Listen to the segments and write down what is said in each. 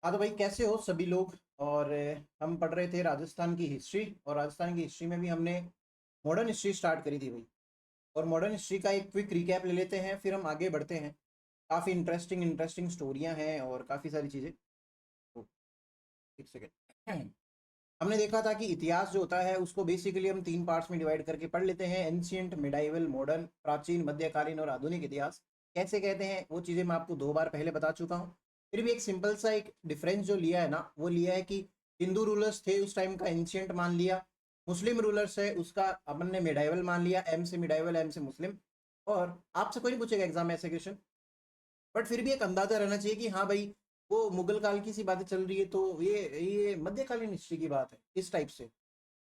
हाँ तो भाई कैसे हो सभी लोग। और हम पढ़ रहे थे राजस्थान की हिस्ट्री, और राजस्थान की हिस्ट्री में भी हमने मॉडर्न हिस्ट्री स्टार्ट करी थी भाई। और मॉडर्न हिस्ट्री का एक क्विक रिकैप ले लेते हैं, फिर हम आगे बढ़ते हैं। काफ़ी इंटरेस्टिंग इंटरेस्टिंग स्टोरियां हैं और काफ़ी सारी चीज़ें। तो एक सेकेंड। हमने देखा था कि इतिहास जो होता है उसको बेसिकली हम तीन पार्ट्स में डिवाइड करके पढ़ लेते हैं: एंशियंट, मिडाइवल, मॉडर्न, प्राचीन, मध्यकालीन और आधुनिक इतिहास। कैसे कहते हैं वो चीज़ें मैं आपको दो बार पहले बता चुका हूँ। फिर भी एक सिंपल सा एक डिफरेंस जो लिया है ना, वो लिया है कि हिंदू रूलर्स थे उस टाइम का एंशियंट मान लिया, मुस्लिम रूलर्स है उसका अपन ने मिडाइवल मान लिया, एम से मिडाइवल एम से मुस्लिम। और आपसे कोई नहीं पूछेगा एग्जाम में ऐसे क्वेश्चन, बट फिर भी एक अंदाजा रहना चाहिए कि हाँ भाई वो मुगल काल की सी बातें चल रही है, तो ये मध्यकालीन हिस्ट्री की बात है इस टाइप से।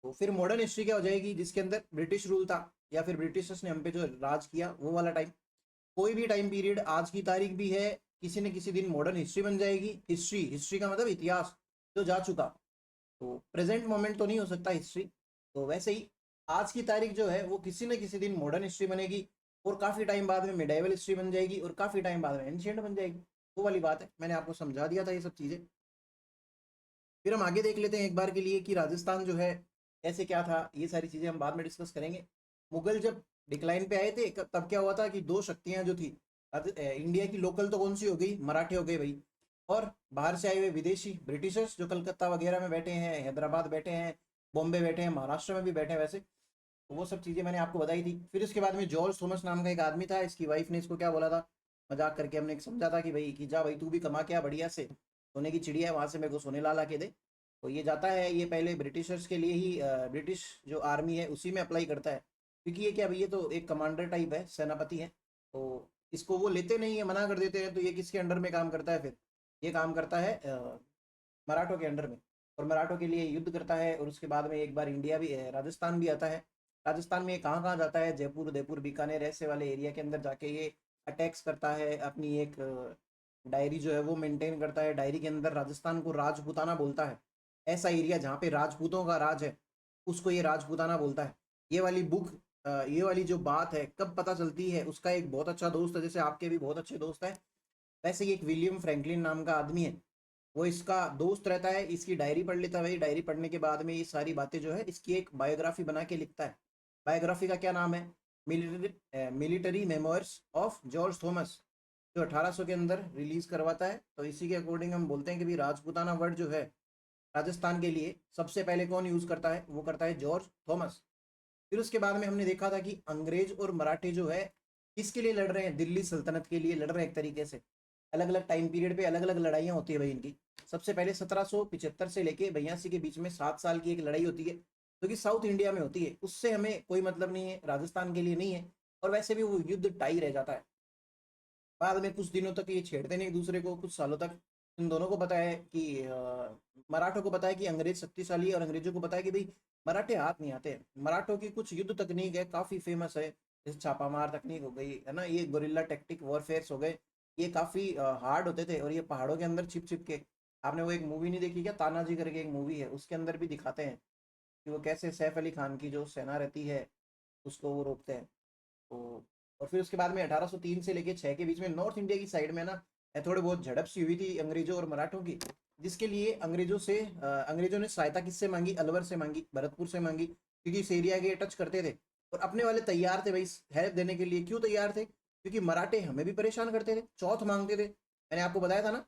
तो फिर मॉडर्न हिस्ट्री क्या हो जाएगी, जिसके अंदर ब्रिटिश रूल था या फिर ब्रिटिशर्स ने हम पे जो राज किया वो वाला टाइम। कोई भी टाइम पीरियड आज की तारीख भी है, किसी न किसी दिन मॉडर्न हिस्ट्री बन जाएगी। हिस्ट्री हिस्ट्री का मतलब इतिहास जो जा चुका। तो प्रेजेंट मोमेंट तो नहीं हो सकता हिस्ट्री। तो वैसे ही आज की तारीख जो है वो किसी न किसी दिन मॉडर्न हिस्ट्री बनेगी, और काफ़ी टाइम बाद में मिडाइवल हिस्ट्री बन जाएगी, और काफ़ी टाइम बाद में एंशियंट बन जाएगी। वो वाली बात है, मैंने आपको समझा दिया था ये सब चीज़ें। फिर हम आगे देख लेते हैं एक बार के लिए कि राजस्थान जो है ऐसे क्या था। ये सारी चीज़ें हम बाद में डिस्कस करेंगे। मुगल जब डिक्लाइन पे आए थे तब क्या हुआ था कि दो शक्तियां जो थी, इंडिया की लोकल तो कौन सी हो गई, मराठे हो गए भाई। और बाहर से आए हुए विदेशी ब्रिटिशर्स जो कलकत्ता वगैरह में बैठे हैं, हैदराबाद बैठे हैं, बॉम्बे बैठे हैं, महाराष्ट्र में भी बैठे हैं वैसे। तो वो सब चीज़ें मैंने आपको बताई थी। फिर इसके बाद में जॉर्ज थॉमस नाम का एक आदमी था, इसकी वाइफ ने इसको क्या बोला था, मजाक करके हमने समझा था कि भाई कि जा भाई तू भी कमा के आ बढ़िया से, सोने की चिड़िया है वहां से मेरे को सोने ला ला के दे। तो ये जाता है, ये पहले ब्रिटिशर्स के लिए ही ब्रिटिश जो आर्मी है उसी में अप्लाई करता है, क्योंकि ये क्या भाई ये तो एक कमांडर टाइप है, सेनापति है। तो इसको वो लेते नहीं है, मना कर देते हैं। तो ये किसके अंडर में काम करता है फिर, ये काम करता है मराठों के अंडर में। और मराठों के लिए युद्ध करता है, और उसके बाद में एक बार इंडिया भी राजस्थान भी आता है। राजस्थान में ये कहाँ कहाँ जाता है, जयपुर उदयपुर बीकानेर ऐसे वाले एरिया के अंदर जाके ये अटैक्स करता है। अपनी एक डायरी जो है वो मेंटेन करता है, डायरी के अंदर राजस्थान को राजपूताना बोलता है। ऐसा एरिया जहाँ पे राजपूतों का राज है उसको ये राजपूताना बोलता है। ये वाली बुक, ये वाली जो बात है कब पता चलती है, उसका एक बहुत अच्छा दोस्त है, जैसे आपके भी बहुत अच्छे दोस्त है वैसे ही एक विलियम फ्रैंकलिन नाम का आदमी है, वो इसका दोस्त रहता है। इसकी डायरी पढ़ लेता है भाई, डायरी पढ़ने के बाद में ये सारी बातें जो है इसकी एक बायोग्राफी बना के लिखता है। बायोग्राफी का क्या नाम है, military military memoirs of George Thomas, जो 1800 के अंदर रिलीज करवाता है। तो इसी के अकॉर्डिंग हम बोलते हैं कि भाई राजपूताना वर्ड जो है राजस्थान के लिए सबसे पहले कौन यूज करता है, वो करता है जॉर्ज थॉमस। फिर उसके बाद में हमने देखा था कि अंग्रेज और मराठे जो है किसके लिए लड़ रहे हैं, दिल्ली सल्तनत के लिए लड़ रहे हैं एक तरीके से। अलग अलग टाइम पीरियड पे अलग अलग लड़ाइयाँ होती है भाई इनकी। सबसे पहले 1775 से लेके 82 के बीच में 7 साल की एक लड़ाई होती है, जो कि साउथ इंडिया में होती है। उससे हमें कोई मतलब नहीं है, राजस्थान के लिए नहीं है। और वैसे भी वो युद्ध टाई रह जाता है। बाद में कुछ दिनों तक ये छेड़ते नहीं एक दूसरे को, कुछ सालों तक। इन दोनों को पता है कि मराठों को पता है कि अंग्रेज शक्तिशाली है, और अंग्रेजों को पता है कि भाई मराठे हाथ नहीं आते। मराठों की कुछ युद्ध तकनीक है काफ़ी फेमस है, जैसे छापामार तकनीक हो गई है ना, ये गोरिल्ला टेक्टिक वॉरफेयर्स हो गए। ये काफ़ी हार्ड होते थे, और ये पहाड़ों के अंदर छिप छिप के। आपने वो एक मूवी नहीं देखी क्या, तानाजी करके एक मूवी है, उसके अंदर भी दिखाते हैं कि वो कैसे सैफ अली खान की जो सेना रहती है उसको वो रोकते हैं। तो और फिर उसके बाद में 1803 से लेके 6 के बीच में नॉर्थ इंडिया की साइड में ना थोड़ी बहुत झड़प सी हुई थी अंग्रेजों और मराठों की, जिसके लिए अंग्रेजों ने सहायता किससे मांगी, अलवर से मांगी, भरतपुर से मांगी, क्योंकि इस एरिया के टच करते थे। और अपने वाले तैयार थे भाई हेल्प देने के लिए। क्यों तैयार थे, क्योंकि मराठे हमें भी परेशान करते थे, चौथ मांगते थे। मैंने आपको बताया था ना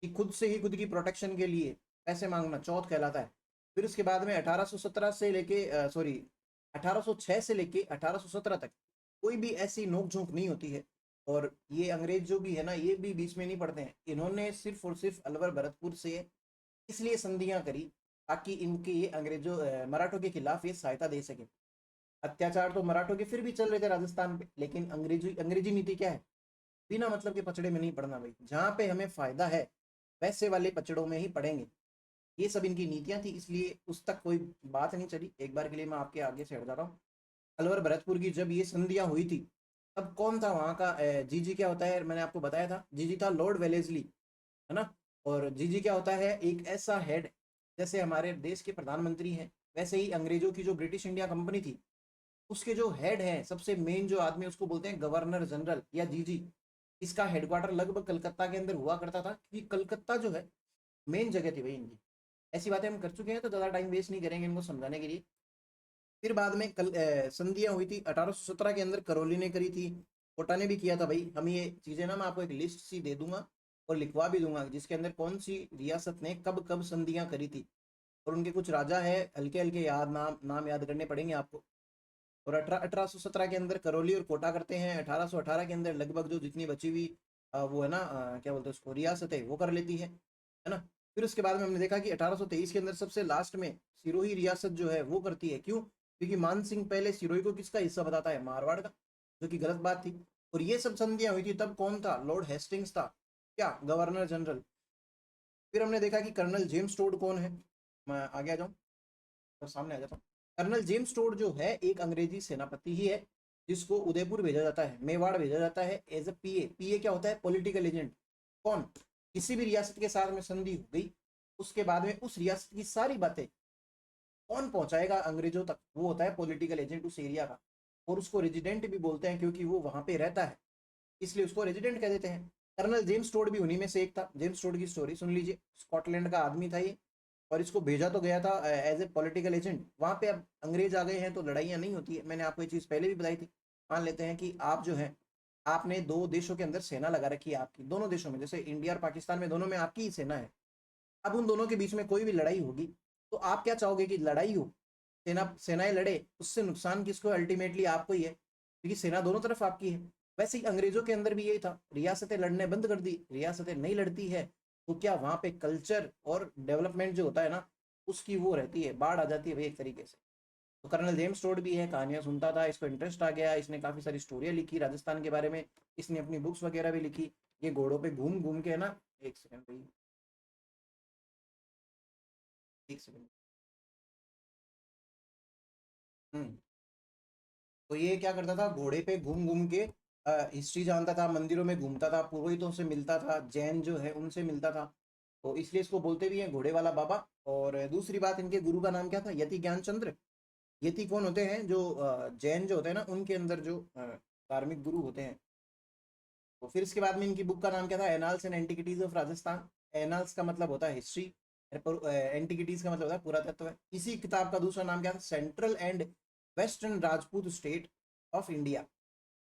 कि खुद से ही खुद की प्रोटेक्शन के लिए पैसे मांगना चौथ कहलाता है। फिर उसके बाद में 1817 से लेके 1806 से लेके 1817 तक कोई भी ऐसी नोक झोंक नहीं होती है। और ये अंग्रेज जो भी है ना, ये भी बीच में नहीं पड़ते हैं। इन्होंने सिर्फ और सिर्फ अलवर भरतपुर से इसलिए संधियां करी ताकि इनके ये मराठों के खिलाफ ये सहायता दे सके। अत्याचार तो मराठों के फिर भी चल रहे थे राजस्थान पे, लेकिन अंग्रेजी अंग्रेजी नीति क्या है, बिना मतलब के पचड़े में नहीं पड़ना भाई। जहाँ पे हमें फायदा है वैसे वाले पचड़ों में ही पड़ेंगे। ये सब इनकी नीतियां थी, इसलिए उस तक कोई बात नहीं चली। एक बार के लिए मैं आपके आगे से हट जाता हूँ। अलवर भरतपुर की जब ये संधियां हुई थी, तब कौन था वहाँ का जीजी क्या होता है, मैंने आपको बताया था जीजी था लॉर्ड वेलेस्ली, है ना। और जीजी क्या होता है, एक ऐसा हेड, जैसे हमारे देश के प्रधानमंत्री हैं वैसे ही अंग्रेजों की जो ब्रिटिश इंडिया कंपनी थी उसके जो हेड है, सबसे मेन जो आदमी, उसको बोलते हैं गवर्नर जनरल या जीजी। इसका हेडक्वार्टर लगभग कलकत्ता के अंदर हुआ करता था, क्योंकि कलकत्ता जो है मेन जगह थी भाई इनकी। ऐसी बातें हम कर चुके हैं तो ज़्यादा टाइम वेस्ट नहीं करेंगे इनको समझाने के लिए। फिर बाद में कल संधियां हुई थी 1817 के अंदर, करौली ने करी थी, कोटा ने भी किया था भाई। हम ये चीज़ें ना मैं आपको एक लिस्ट सी दे दूंगा और लिखवा भी दूंगा जिसके अंदर कौन सी रियासत ने कब कब संधियां करी थी, और उनके कुछ राजा है, हल्के हल्के याद नाम नाम याद करने पड़ेंगे आपको। और 1817 के अंदर करौली और कोटा करते हैं। 1818 के अंदर लगभग जो जितनी बची हुई वो है ना क्या बोलते हैं उसको, रियासत है, वो कर लेती है ना। फिर उसके बाद में हमने देखा कि 1823 के अंदर सबसे लास्ट में सिरोही रियासत जो है वो करती है। क्यों? क्योंकि मान सिंह पहले सिरोही को किसका हिस्सा बताता है, मारवाड़ का, जो कि गलत बात थी। और ये सब संधियां हुई थी तब कौन था, लॉर्ड हेस्टिंग्स था, क्या, गवर्नर जनरल। फिर हमने देखा कि कर्नल जेम्स टोड कौन है, मैं आगे आ जाऊँ तो सामने आ जाता हूँ। कर्नल जेम्स टोड जो है एक अंग्रेजी सेनापति ही है, जिसको उदयपुर भेजा जाता है, मेवाड़ भेजा जाता है एज ए पीए। पीए क्या होता है, पॉलिटिकल एजेंट। कौन, किसी भी रियासत के साथ में संधि हो गई, उसके बाद में उस रियासत की सारी बातें कौन पहुंचाएगा अंग्रेजों तक, वो होता है पॉलिटिकल एजेंट उस एरिया का। और उसको रेजिडेंट भी बोलते हैं क्योंकि वो वहां पे रहता है, इसलिए उसको रेजिडेंट कह देते हैं। कर्नल जेम्स टोड भी उन्हीं में से एक था। जेम्स टोड की स्टोरी सुन लीजिए, स्कॉटलैंड का आदमी था ये, और इसको भेजा तो गया था एज ए पॉलिटिकल एजेंट। वहां पे अब अंग्रेज आ गए हैं तो लड़ाइयाँ नहीं होती है, मैंने आपको ये चीज़ पहले भी बताई थी। मान लेते हैं कि आप जो है, आपने दो देशों के अंदर सेना लगा रखी है आपकी, दोनों देशों में, जैसे इंडिया और पाकिस्तान में, दोनों में आपकी ही सेना है। अब उन दोनों के बीच में कोई भी लड़ाई होगी तो आप क्या चाहोगे कि लड़ाई हो, सेनाएं लड़े, उससे नुकसान किसको, अल्टीमेटली आपको ही है, क्योंकि सेना दोनों तरफ आपकी है। वैसे ही अंग्रेजों के अंदर भी यही था, रियासतें लड़ने बंद कर दी, रियासतें नहीं लड़ती है तो क्या वहां पे कल्चर और डेवलपमेंट जो होता है ना, उसकी वो रहती है, बाढ़ आ जाती है भाई एक तरीके से। तो कर्नल जेम्स टोड भी है, कहानियां सुनता था, इसको इंटरेस्ट आ गया, इसने काफी सारी स्टोरियां लिखी राजस्थान के बारे में, इसने अपनी बुक्स वगैरह भी लिखी। ये घोड़ों पे घूम घूम के, है ना, एक सेकंड भाई, एक सेकंड। हम्म। तो ये क्या करता था, घोड़े पे घूम घूम के हिस्ट्री जानता था, मंदिरों में घूमता था, पुरोहितों से मिलता था, जैन जो है उनसे मिलता था। तो इसलिए इसको बोलते भी हैं घोड़े वाला बाबा। और दूसरी बात, इनके गुरु का नाम क्या था, यति ज्ञानचंद्र। यति कौन होते हैं, जो जैन जो होते हैं ना, उनके अंदर जो धार्मिक गुरु होते हैं। तो फिर इसके बाद में इनकी बुक का नाम क्या था, annals and antiquities of Rajasthan. Annals का मतलब होता है हिस्ट्री, एंटिकिटीज का मतलब होता है पुरातत्व। इसी किताब का दूसरा नाम क्या था, central and western Rajput state of India.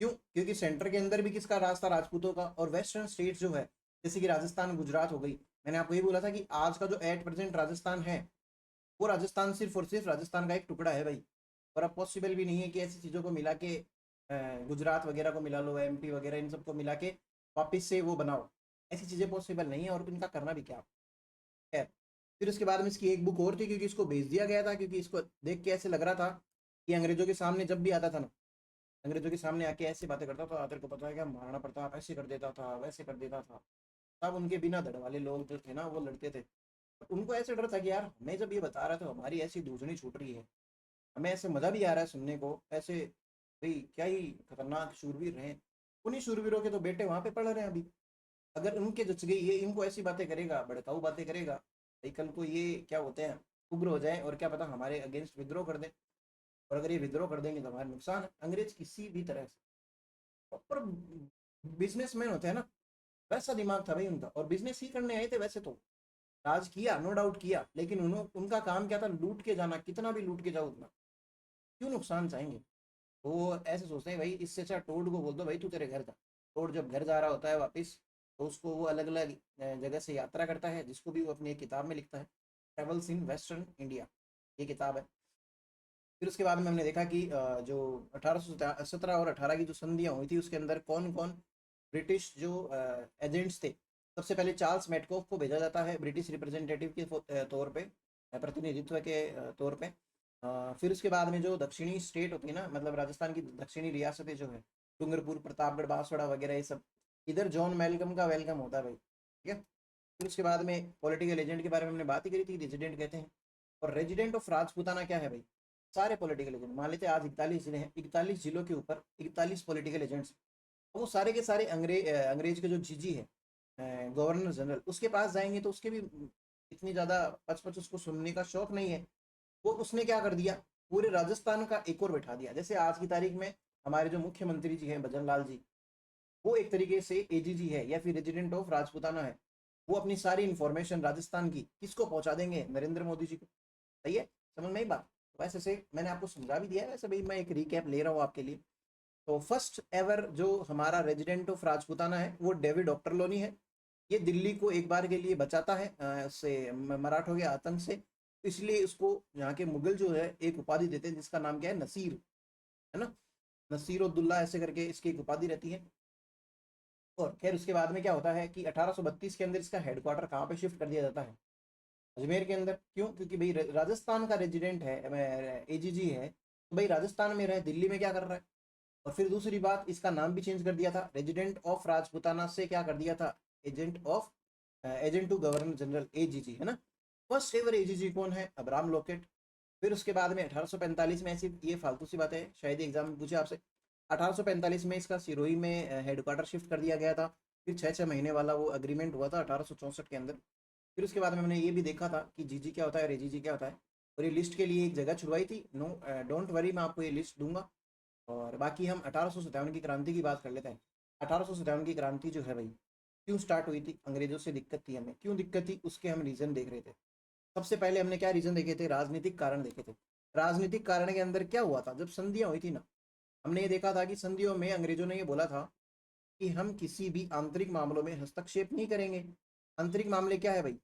क्यों? क्योंकि सेंटर के अंदर भी किसका राज था, राजपूतों का, और वेस्टर्न स्टेट जो है, जैसे कि राजस्थान, गुजरात हो गई। मैंने आपको ये बोला था कि आज का जो एट प्रेजेंट राजस्थान है, वो राजस्थान सिर्फ और सिर्फ राजस्थान का एक टुकड़ा है भाई। और अब पॉसिबल भी नहीं है कि ऐसी चीज़ों को मिला के गुजरात वगैरह को मिला लो, एमपी वगैरह, इन सबको मिला के वापस से वो बनाओ। ऐसी चीज़ें पॉसिबल नहीं है, और इनका करना भी क्या है। फिर उसके बाद में इसकी एक बुक और थी, क्योंकि इसको भेज दिया गया था, क्योंकि इसको देख के ऐसे लग रहा था कि अंग्रेजों के सामने जब भी आता था ना, अंग्रेजों के सामने आके ऐसी बातें करता था, तेरे को पता है क्या, महाराणा प्रताप ऐसे कर देता था, वैसे कर देता था। तब उनके बिना धड़ वाले लोग जो थे ना, वो लड़ते थे। उनको ऐसे डर था कि यार हमें जब ये बता रहा था, हमारी ऐसी दूसरी छूट रही है, हमें ऐसे मजा भी आ रहा है सुनने को, ऐसे भाई क्या ही खतरनाक शूरवीर रहे। उन्हीं शूरवीरों के तो बेटे वहां पे पढ़ रहे हैं अभी। अगर उनके जच गई, ये इनको ऐसी बातें करेगा, भड़काऊ बातें करेगा, भाई कल को ये क्या होते हैं, उग्र हो जाए, और क्या पता हमारे अगेंस्ट विद्रोह कर दे। और अगर ये विद्रोह कर देंगे तो हमारा नुकसान है। अंग्रेज किसी भी तरह से प्रॉपर बिजनेसमैन होते हैं ना, वैसा दिमाग था भाई उनका, और बिजनेस ही करने आए थे वैसे तो। राज किया, नो डाउट किया, लेकिन उनका काम क्या था, लूट के जाना, कितना भी लूट के जाओ उतना, क्यों नुकसान चाहेंगे। तो वो ऐसे सोचते हैं भाई, इससे अच्छा टोड को बोल दो भाई तू तेरे घर जा। टोड जब घर जा रहा होता है वापस, तो उसको वो अलग अलग जगह से यात्रा करता है, जिसको भी वो अपनी एक किताब में लिखता है, ट्रेवल्स इन वेस्टर्न इंडिया, ये किताब है। फिर उसके बाद में हमने देखा कि जो 1817 और 18 की जो संधियां हुई थी, उसके अंदर कौन कौन ब्रिटिश जो एजेंट्स थे। सबसे पहले चार्ल्स मेटकॉफ को भेजा जाता है ब्रिटिश रिप्रेजेंटेटिव के तौर पे, प्रतिनिधित्व के तौर पे। फिर उसके बाद में जो दक्षिणी स्टेट होती है ना, मतलब राजस्थान की दक्षिणी रियासतें जो है, डूंगरपुर, प्रतापगढ़, बांसवाड़ा वगैरह, ये सब, इधर जॉन मेलकम का वेलकम होता है भाई, ठीक है। फिर उसके बाद में पॉलिटिकल एजेंट के बारे में हमने बात ही करी थी, रेजिडेंट कहते हैं। और रेजिडेंट ऑफ राजपूताना क्या है भाई, सारे पॉलिटिकल एजेंट, मान लेते हैं आज 41 जिले हैं, 41 जिलों के ऊपर 41 पॉलिटिकल एजेंट्स, वो सारे के सारे अंग्रेज के जो जीजी है, गवर्नर जनरल, उसके पास जाएंगे तो उसके भी इतनी ज़्यादा पच उसको सुनने का शौक नहीं है। वो उसने क्या कर दिया, पूरे राजस्थान का एक और बैठा दिया। जैसे आज की तारीख में हमारे जो मुख्यमंत्री जी हैं भजन लाल जी, वो एक तरीके से एजीजी है, या फिर रेजिडेंट ऑफ राजपूताना है। वो अपनी सारी इन्फॉर्मेशन राजस्थान की किसको पहुंचा देंगे? नरेंद्र मोदी जी को। सही है, समझ में ही बात। वैसे से मैंने आपको समझा भी दिया है, वैसे भाई मैं एक रिकैप ले रहा हूँ आपके लिए। तो फर्स्ट एवर जो हमारा रेजिडेंट ऑफ राजपूताना है वो डेविड ऑक्टरलोनी है। ये दिल्ली को एक बार के लिए बचाता है मराठों के आतंक से। इसलिए उसको यहाँ के मुगल जो है एक उपाधि देते हैं जिसका नाम क्या है? नसीर, है ना? नसीर उद्दौला ऐसे करके इसकी एक उपाधि रहती है। और खैर उसके बाद में क्या होता है कि 1832 के अंदर इसका हेडक्वार्टर कहाँ पे शिफ्ट कर दिया जाता है? अजमेर के अंदर। क्यों? क्योंकि भाई राजस्थान का रेजिडेंट है, एजीजी है, तो भाई राजस्थान में रहे, दिल्ली में क्या कर रहा है? और फिर दूसरी बात, इसका नाम भी चेंज कर दिया था, रेजिडेंट ऑफ राजपुताना से क्या कर दिया था? Agent to governor general, AGG, है ना? फर्स्ट एवर एजीजी कौन है? Abraham Lockett. फिर उसके बाद में 1845 में, ऐसी ये फालतू सी बात है, शायद एग्जाम में पूछे आपसे, 1845 में इसका सिरोही में हेडक्वार्टर शिफ्ट कर दिया गया था। फिर 6-6 महीने वाला वो अग्रीमेंट हुआ था 1864 के अंदर। फिर उसके बाद में मैंने ये भी देखा था कि जीजी क्या होता है, रेजीजी क्या होता है। और ये लिस्ट के लिए एक जगह छुड़वाई थी। नो, डोंट वरी, मैं आपको ये लिस्ट दूंगा। और बाकी हम 1857 की क्रांति की बात कर लेते हैं। 1857 की क्रांति जो है भाई, क्यों स्टार्ट हुई थी? अंग्रेजों से दिक्कत थी हमें। क्यों दिक्कत थी उसके हम रीज़न देख रहे थे। सबसे पहले हमने क्या रीज़न देखे थे? राजनीतिक कारण देखे थे। राजनीतिक कारण के अंदर क्या हुआ था जब संधियां हुई थी ना? हमने ये देखा था कि संधियों में अंग्रेजों ने ये बोला था कि हम किसी भी आंतरिक मामलों में हस्तक्षेप नहीं करेंगे। आंतरिक मामले क्या है भाई?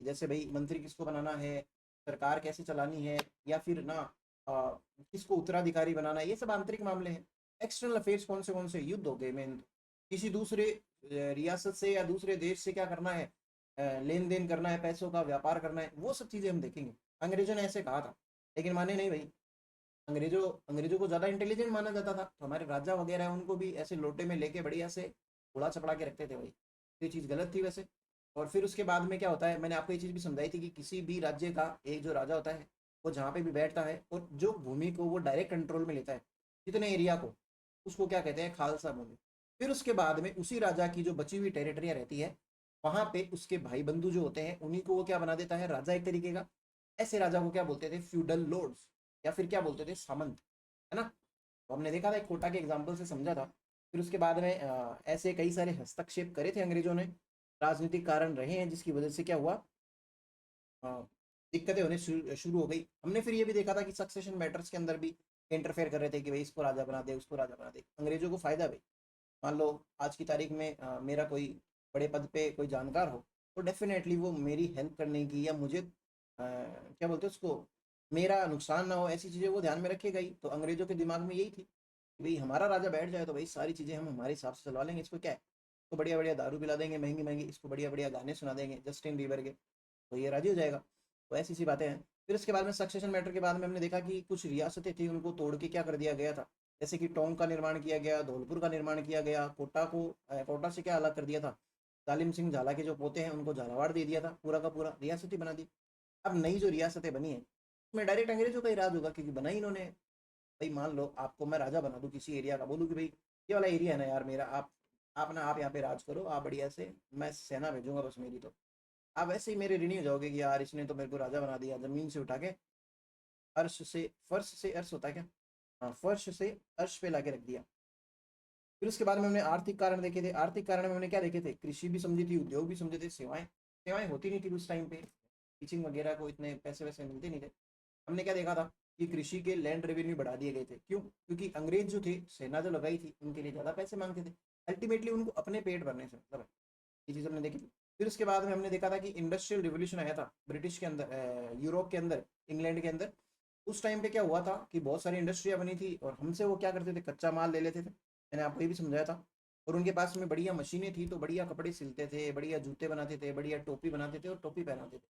जैसे भाई मंत्री किसको बनाना है, सरकार कैसे चलानी है, या फिर ना किसको उत्तराधिकारी बनाना है, ये सब आंतरिक मामले हैं। एक्सटर्नल अफेयर्स कौन से? युद्ध हो गए मेन। किसी दूसरे रियासत से या दूसरे देश से क्या करना है? लेन देन करना है, पैसों का व्यापार करना है, वो सब चीज़ें हम देखेंगे। अंग्रेजों ने ऐसे कहा था, लेकिन माने नहीं भाई। अंग्रेजों अंग्रेजों को ज़्यादा इंटेलिजेंट माना जाता था, तो हमारे राजा वगैरह है उनको भी ऐसे लोटे में लेके बढ़िया से उड़ा चपड़ा के रखते थे भाई। ये चीज़ गलत थी वैसे। और फिर उसके बाद में क्या होता है, मैंने आपको ये चीज़ भी समझाई थी कि किसी भी राज्य का एक जो राजा होता है, वो जहाँ पे भी बैठता है और जो भूमि को वो डायरेक्ट कंट्रोल में लेता है, जितने एरिया को, उसको क्या कहते हैं? खालसा भूमि। फिर उसके बाद में उसी राजा की जो बची हुई टेरिटरिया रहती है, वहाँ पे उसके भाई बंधु जो होते हैं उन्हीं को वो क्या बना देता है? राजा, एक तरीके का। ऐसे राजा को क्या बोलते थे? फ्यूडल लॉर्ड्स, या फिर क्या बोलते थे? सामंत, है ना? तो हमने देखा था, एक कोटा के एग्जाम्पल से समझा था। फिर उसके बाद में ऐसे कई सारे हस्तक्षेप करे थे अंग्रेजों ने, राजनीतिक कारण रहे हैं जिसकी वजह से क्या हुआ? दिक्कतें होने शुरू हो गई। हमने फिर ये भी देखा था कि सक्सेशन मैटर्स के अंदर भी इंटरफेयर कर रहे थे कि भाई इसको राजा बना दे, उसको राजा बना दे। अंग्रेजों को फायदा भाई। मान लो आज की तारीख में मेरा कोई बड़े पद पे कोई जानकार हो, तो डेफिनेटली वो मेरी हेल्प करने की, या मुझे क्या बोलते हैं उसको, मेरा नुकसान ना हो, ऐसी चीज़ें वो ध्यान में रखेगा ही। तो अंग्रेजों के दिमाग में यही थी कि भाई हमारा राजा बैठ जाए तो भाई सारी चीज़ें हम हमारे हिसाब से चलवा लेंगे, इसको क्या है। तो बढ़िया बढ़िया दारू पिला देंगे, महंगी महंगी, इसको बढ़िया बढ़िया गाने सुना देंगे जस्टिन बीबर के, तो ये राजी हो जाएगा। तो ऐसी सी बातें हैं। फिर इसके बाद में सक्सेशन मैटर के बाद में हमने देखा कि कुछ रियासतें थी उनको तोड़ के क्या कर दिया गया था। जैसे कि टोंक का निर्माण किया गया, धौलपुर का निर्माण किया गया, कोटा से क्या अलग कर दिया था? जालिम सिंह झाला के जो पोते हैं उनको झालावाड़ दे दिया था, पूरा का पूरा रियासत ही बना दी। अब नई जो रियासतें बनी है उसमें डायरेक्ट अंग्रेजों का ही राज होगा, क्योंकि बनाई इन्होंने। भाई मान लो आपको मैं राजा बना दूं किसी एरिया का, बोलूँ कि भाई ये वाला एरिया है ना यार मेरा, आप यहाँ पे राज करो, आप बढ़िया से, मैं सेना भेजूंगा बस मेरी। तो आप वैसे ही मेरे ऋणी हो जाओगे कि यार इसने तो मेरे को राजा बना दिया, जमीन से उठा के फर्श से अर्श होता है क्या? हाँ, फर्श से अर्श पे लाके रख दिया। फिर उसके बाद में हमने आर्थिक कारण देखे थे। आर्थिक कारण में हमने क्या देखे थे? कृषि भी समझी थी, उद्योग भी समझे थे, सेवाएं सेवाएं होती नहीं थी उस टाइम पे, टीचिंग वगैरह को इतने पैसे वैसे मिलते नहीं थे। हमने क्या देखा था कि कृषि के लैंड रेवेन्यू बढ़ा दिए गए थे। क्यों? क्योंकि अंग्रेज जो थे, सेना जो लगाई थी, उनके लिए ज़्यादा पैसे मांगते थे। अल्टीमेटली उनको अपने पेट भरने से मतलब है। ये चीज़ हमने देखी थी। फिर उसके बाद में हमने देखा था कि इंडस्ट्रियल रिवोल्यूशन आया था ब्रिटिश के अंदर, यूरोप के अंदर, इंग्लैंड के अंदर। उस टाइम पे क्या हुआ था कि बहुत सारी इंडस्ट्रियाँ बनी थी और हमसे वो क्या करते थे? कच्चा माल ले लेते थे। मैंने आपको ये भी समझाया था। और उनके पास में बढ़िया मशीनें थी, तो बढ़िया कपड़े सिलते थे, बढ़िया जूते बनाते थे, बढ़िया टोपी बनाते थे और टोपी पहनाते थे,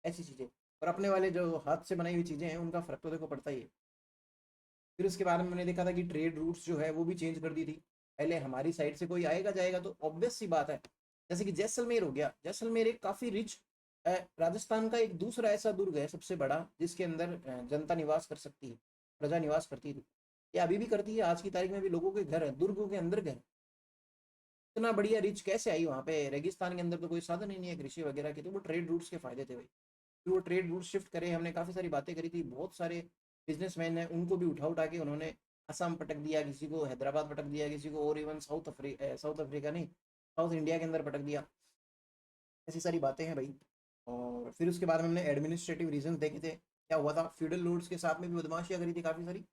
ऐसी चीज़ें। और अपने वाले जो हाथ से बनाई हुई चीज़ें हैं उनका फ़र्क तो देखो पड़ता ही है। फिर उसके बाद में मैंने देखा था कि ट्रेड रूट्स जो है वो भी चेंज कर दी थी। पहले हमारी साइड से कोई आएगा जाएगा तो ऑब्वियस सी बात है, जैसे कि जैसलमेर हो गया। जैसलमेर एक काफ़ी रिच, राजस्थान का एक दूसरा ऐसा दुर्ग है सबसे बड़ा जिसके अंदर जनता निवास कर सकती है, प्रजा निवास करती थी। ये अभी भी करती है, आज की तारीख में भी लोगों के घर है, दुर्गों के अंदर घर। इतना बढ़िया रिच कैसे आई वहाँ पे? रेगिस्तान के अंदर तो कोई साधन ही नहीं है कृषि वगैरह के, तो वो ट्रेड रूट्स के फायदे थे भाई। फिर वो ट्रेड रूट शिफ्ट करे, हमने काफ़ी सारी बातें करी थी। बहुत सारे बिजनेसमैन हैं, उनको भी उठा उठा के उन्होंने असम पटक दिया, किसी को हैदराबाद पटक दिया, किसी को और इवन साउथ अफ्रीका नहीं, साउथ इंडिया के अंदर पटक दिया। ऐसी सारी बातें हैं भाई। और फिर उसके बाद में हमने एडमिनिस्ट्रेटिव रीजन देखे थे, क्या हुआ था, फ्यूडल लॉर्ड्स के साथ में भी बदमाशियां करी थी काफ़ी सारी,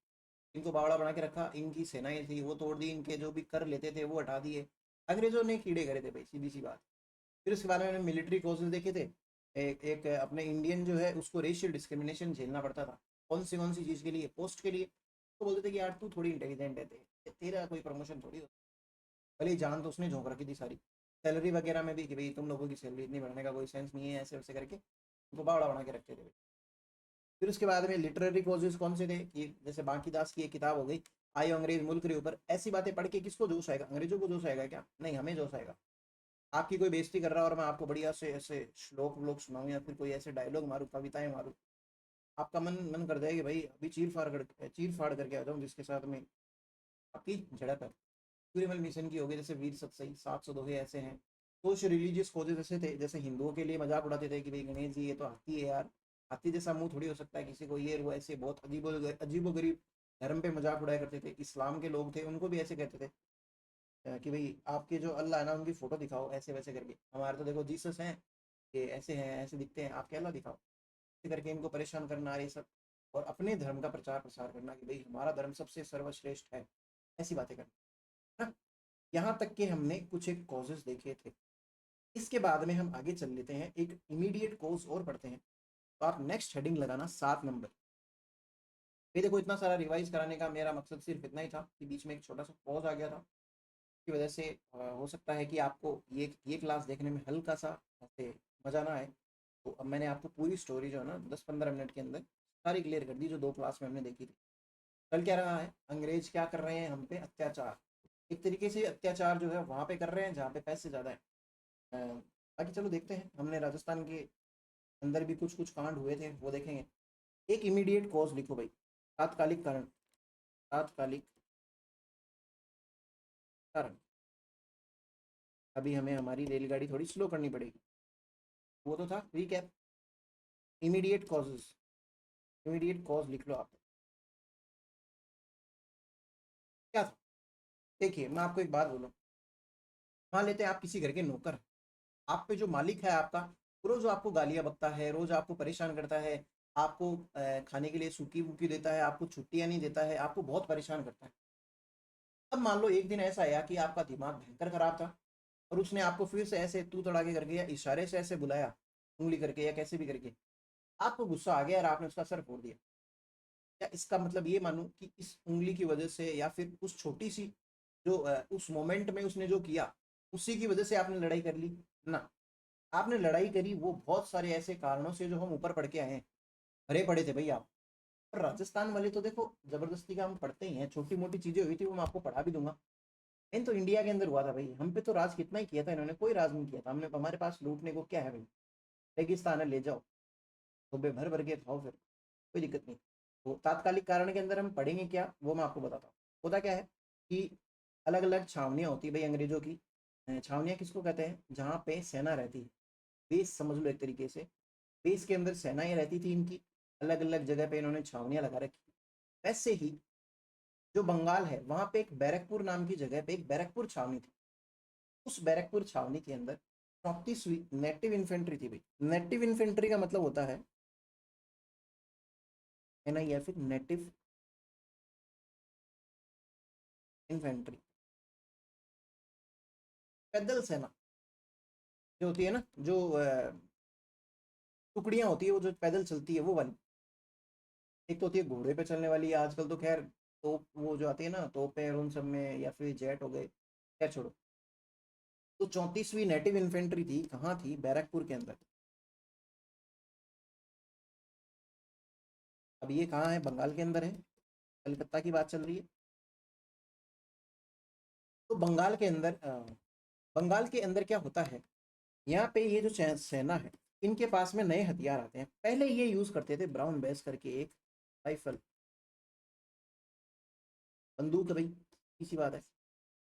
इनको बावड़ा बना के रखा, इनकी सेनाएं थी वो तोड़ दी, इनके जो भी कर लेते थे वो हटा दिए, अंग्रेजों ने कीड़े करे थे भाई, सीधी सी बात। फिर उसके बाद में हमने मिलिट्री कोर्सेज देखे थे। एक अपने इंडियन जो है उसको रेशियल डिस्क्रिमिनेशन झेलना पड़ता था, कौन सी चीज़ के लिए, पोस्ट के लिए। तो बोलते थे कि यार तू थोड़ी इंटेलिजेंट है, तेरा कोई प्रमोशन थोड़ी होता, भले ही जान तो उसने झोंक रखी थी सारी। सैलरी वगैरह में भी कि भाई तुम लोगों की सैलरी इतनी बढ़ने का कोई सेंस नहीं है, ऐसे वैसे करके उनको बावड़ा बना के रखते थे। फिर उसके बाद में लिटरेरी कॉजेज कौन से थे, कि जैसे बांकी दास की एक किताब हो गई, आयो अंग्रेज मुल्क के ऊपर, ऐसी बातें पढ़ के किसको जोश आएगा, अंग्रेजों को जोश आएगा क्या, नहीं हमें जोश आएगा। आपकी कोई बेइज्जती कर रहा है और मैं आपको बढ़िया से ऐसे श्लोक व्लोक सुनाऊं या फिर कोई ऐसे डायलॉग मारूं, कविताएं मारूं, आपका मन मन कर जाएगा भाई अभी चीर फाड़ करके आ जाऊं जिसके साथ में आपकी झड़प है। सूर्यमल मिशन की हो गई, जैसे वीर सतसई, 700 दोहे ऐसे हैं। कुछ रिलीजियस कोजेस ऐसे थे, जैसे हिंदुओं के लिए मजाक उड़ाते थे कि भाई गणेश जी ये तो हाथी है यार, हाथी जैसा मुंह थोड़ी हो सकता है किसी को, ये वो ऐसे बहुत अजीबो गरीब धर्म पे मजाक उड़ाया करते थे। इस्लाम के लोग थे उनको भी ऐसे कहते थे कि भाई आपके जो अल्लाह है ना उनकी फोटो दिखाओ ऐसे वैसे करके, हमारे तो देखो जीसस हैं, ये ऐसे हैं ऐसे दिखते हैं, आपके अल्लाह दिखाओ, ऐसे करके इनको परेशान करना ये सब। और अपने धर्म का प्रचार प्रसार करना कि भाई हमारा धर्म सबसे सर्वश्रेष्ठ है, ऐसी बातें करना है ना। यहाँ तक कि हमने कुछ एक कॉजेज देखे थे। इसके बाद में हम आगे चल लेते हैं, एक इमीडिएट कॉज और पढ़ते हैं। तो आप नेक्स्ट हेडिंग लगाना 7 नंबर। ये देखो इतना सारा रिवाइज कराने का मेरा मकसद सिर्फ इतना ही था कि बीच में एक छोटा सा पॉज आ गया था, की वजह से हो सकता है कि आपको ये क्लास देखने में हल्का सा ऐसे मज़ा ना आए। तो अब मैंने आपको पूरी स्टोरी जो है ना 10-15 मिनट के अंदर सारी क्लियर कर दी, जो 2 क्लास में हमने देखी थी। कल क्या रहा है, अंग्रेज क्या कर रहे हैं हम पे, अत्याचार। एक तरीके से अत्याचार जो है वहाँ पे कर रहे हैं जहाँ पे पैसे ज़्यादा है। बाकी चलो देखते हैं, हमने राजस्थान के अंदर भी कुछ कुछ कांड हुए थे वो देखेंगे। एक इमीडिएट कॉज लिखो भाई, तात्कालिक कारण, तात्कालिक कारण। अभी हमें हमारी रेलगाड़ी थोड़ी स्लो करनी पड़ेगी, वो तो था recap. Immediate causes, immediate cause लिख लो आप, क्या था। देखिए मैं आपको एक बात बोलूँ, मान लेते हैं आप किसी घर के नौकर हैं, आप पे जो मालिक है आपका, रोज आपको गालियां बकता है, रोज आपको परेशान करता है, आपको खाने के लिए सूखी वूकी देता है, आपको छुट्टियां नहीं देता है, आपको बहुत परेशान करता है। अब मान लो एक दिन ऐसा आया कि आपका दिमाग भयंकर खराब था और उसने आपको फिर से ऐसे तू तड़ाके करके या इशारे से ऐसे बुलाया, उंगली करके या कैसे भी करके, आपको गुस्सा आ गया और आपने उसका सर फोड़ दिया। क्या इसका मतलब ये मानूं कि इस उंगली की वजह से या फिर उस छोटी सी जो उस मोमेंट में उसने जो किया उसी की वजह से आपने लड़ाई कर ली ना। आपने लड़ाई करी वो बहुत सारे ऐसे कारणों से जो हम ऊपर पढ़ के आए हैं, भरे पड़े थे भाई आप। और राजस्थान वाले तो देखो जबरदस्ती का हम पढ़ते ही हैं, छोटी मोटी चीजें हुई थी वो मैं आपको पढ़ा भी दूंगा। इन तो इंडिया के अंदर हुआ था भाई, हम पे तो राज कितना ही किया था इन्होंने, कोई राज नहीं किया था हमने, हमारे पास लूटने को क्या है भाई, रेगिस्तान है ले जाओ, तो भर भर के खाओ फिर, कोई दिक्कत नहीं। तो तात्कालिक कारण के अंदर हम पढ़ेंगे क्या वो मैं आपको बताता हूँ। होता क्या है कि अलग अलग छावनियाँ होती है भाई अंग्रेजों की। छावनियाँ किसको कहते हैं, जहाँ पे सेना रहती है, बेस समझ लो एक तरीके से। बेस के अंदर सेनाएं रहती थी इनकी, अलग अलग जगह पे इन्होंने छावनियाँ लगा रखी। वैसे ही जो बंगाल है वहाँ पे एक बैरकपुर नाम की जगह पे एक बैरकपुर छावनी थी। उस बैरकपुर छावनी के अंदर 34वीं नेटिव इन्फेंट्री थी भाई। नेटिव इन्फेंट्री का मतलब होता है ना, या फिर नेटिव इन्फेंट्री, पैदल सेना जो होती है ना, जो टुकड़ियां होती है वो जो पैदल चलती है वो वाली। एक तो होती है घोड़े पे चलने वाली, आजकल तो खैर तो वो जो आती है ना तोपें और उन सब में, या फिर जेट हो गए, खैर छोड़ो। तो 34वीं नेटिव इन्फेंट्री थी, कहाँ थी, बैरकपुर के अंदर। अब ये कहाँ है, बंगाल के अंदर है, कलकत्ता की बात चल रही है। तो बंगाल के अंदर क्या होता है, यहाँ पे ये जो सेना है इनके पास में नए हथियार आते हैं। पहले ये यूज करते थे ब्राउन बेस करके एक राइफल, बंदूक है भाई, इसी बात है,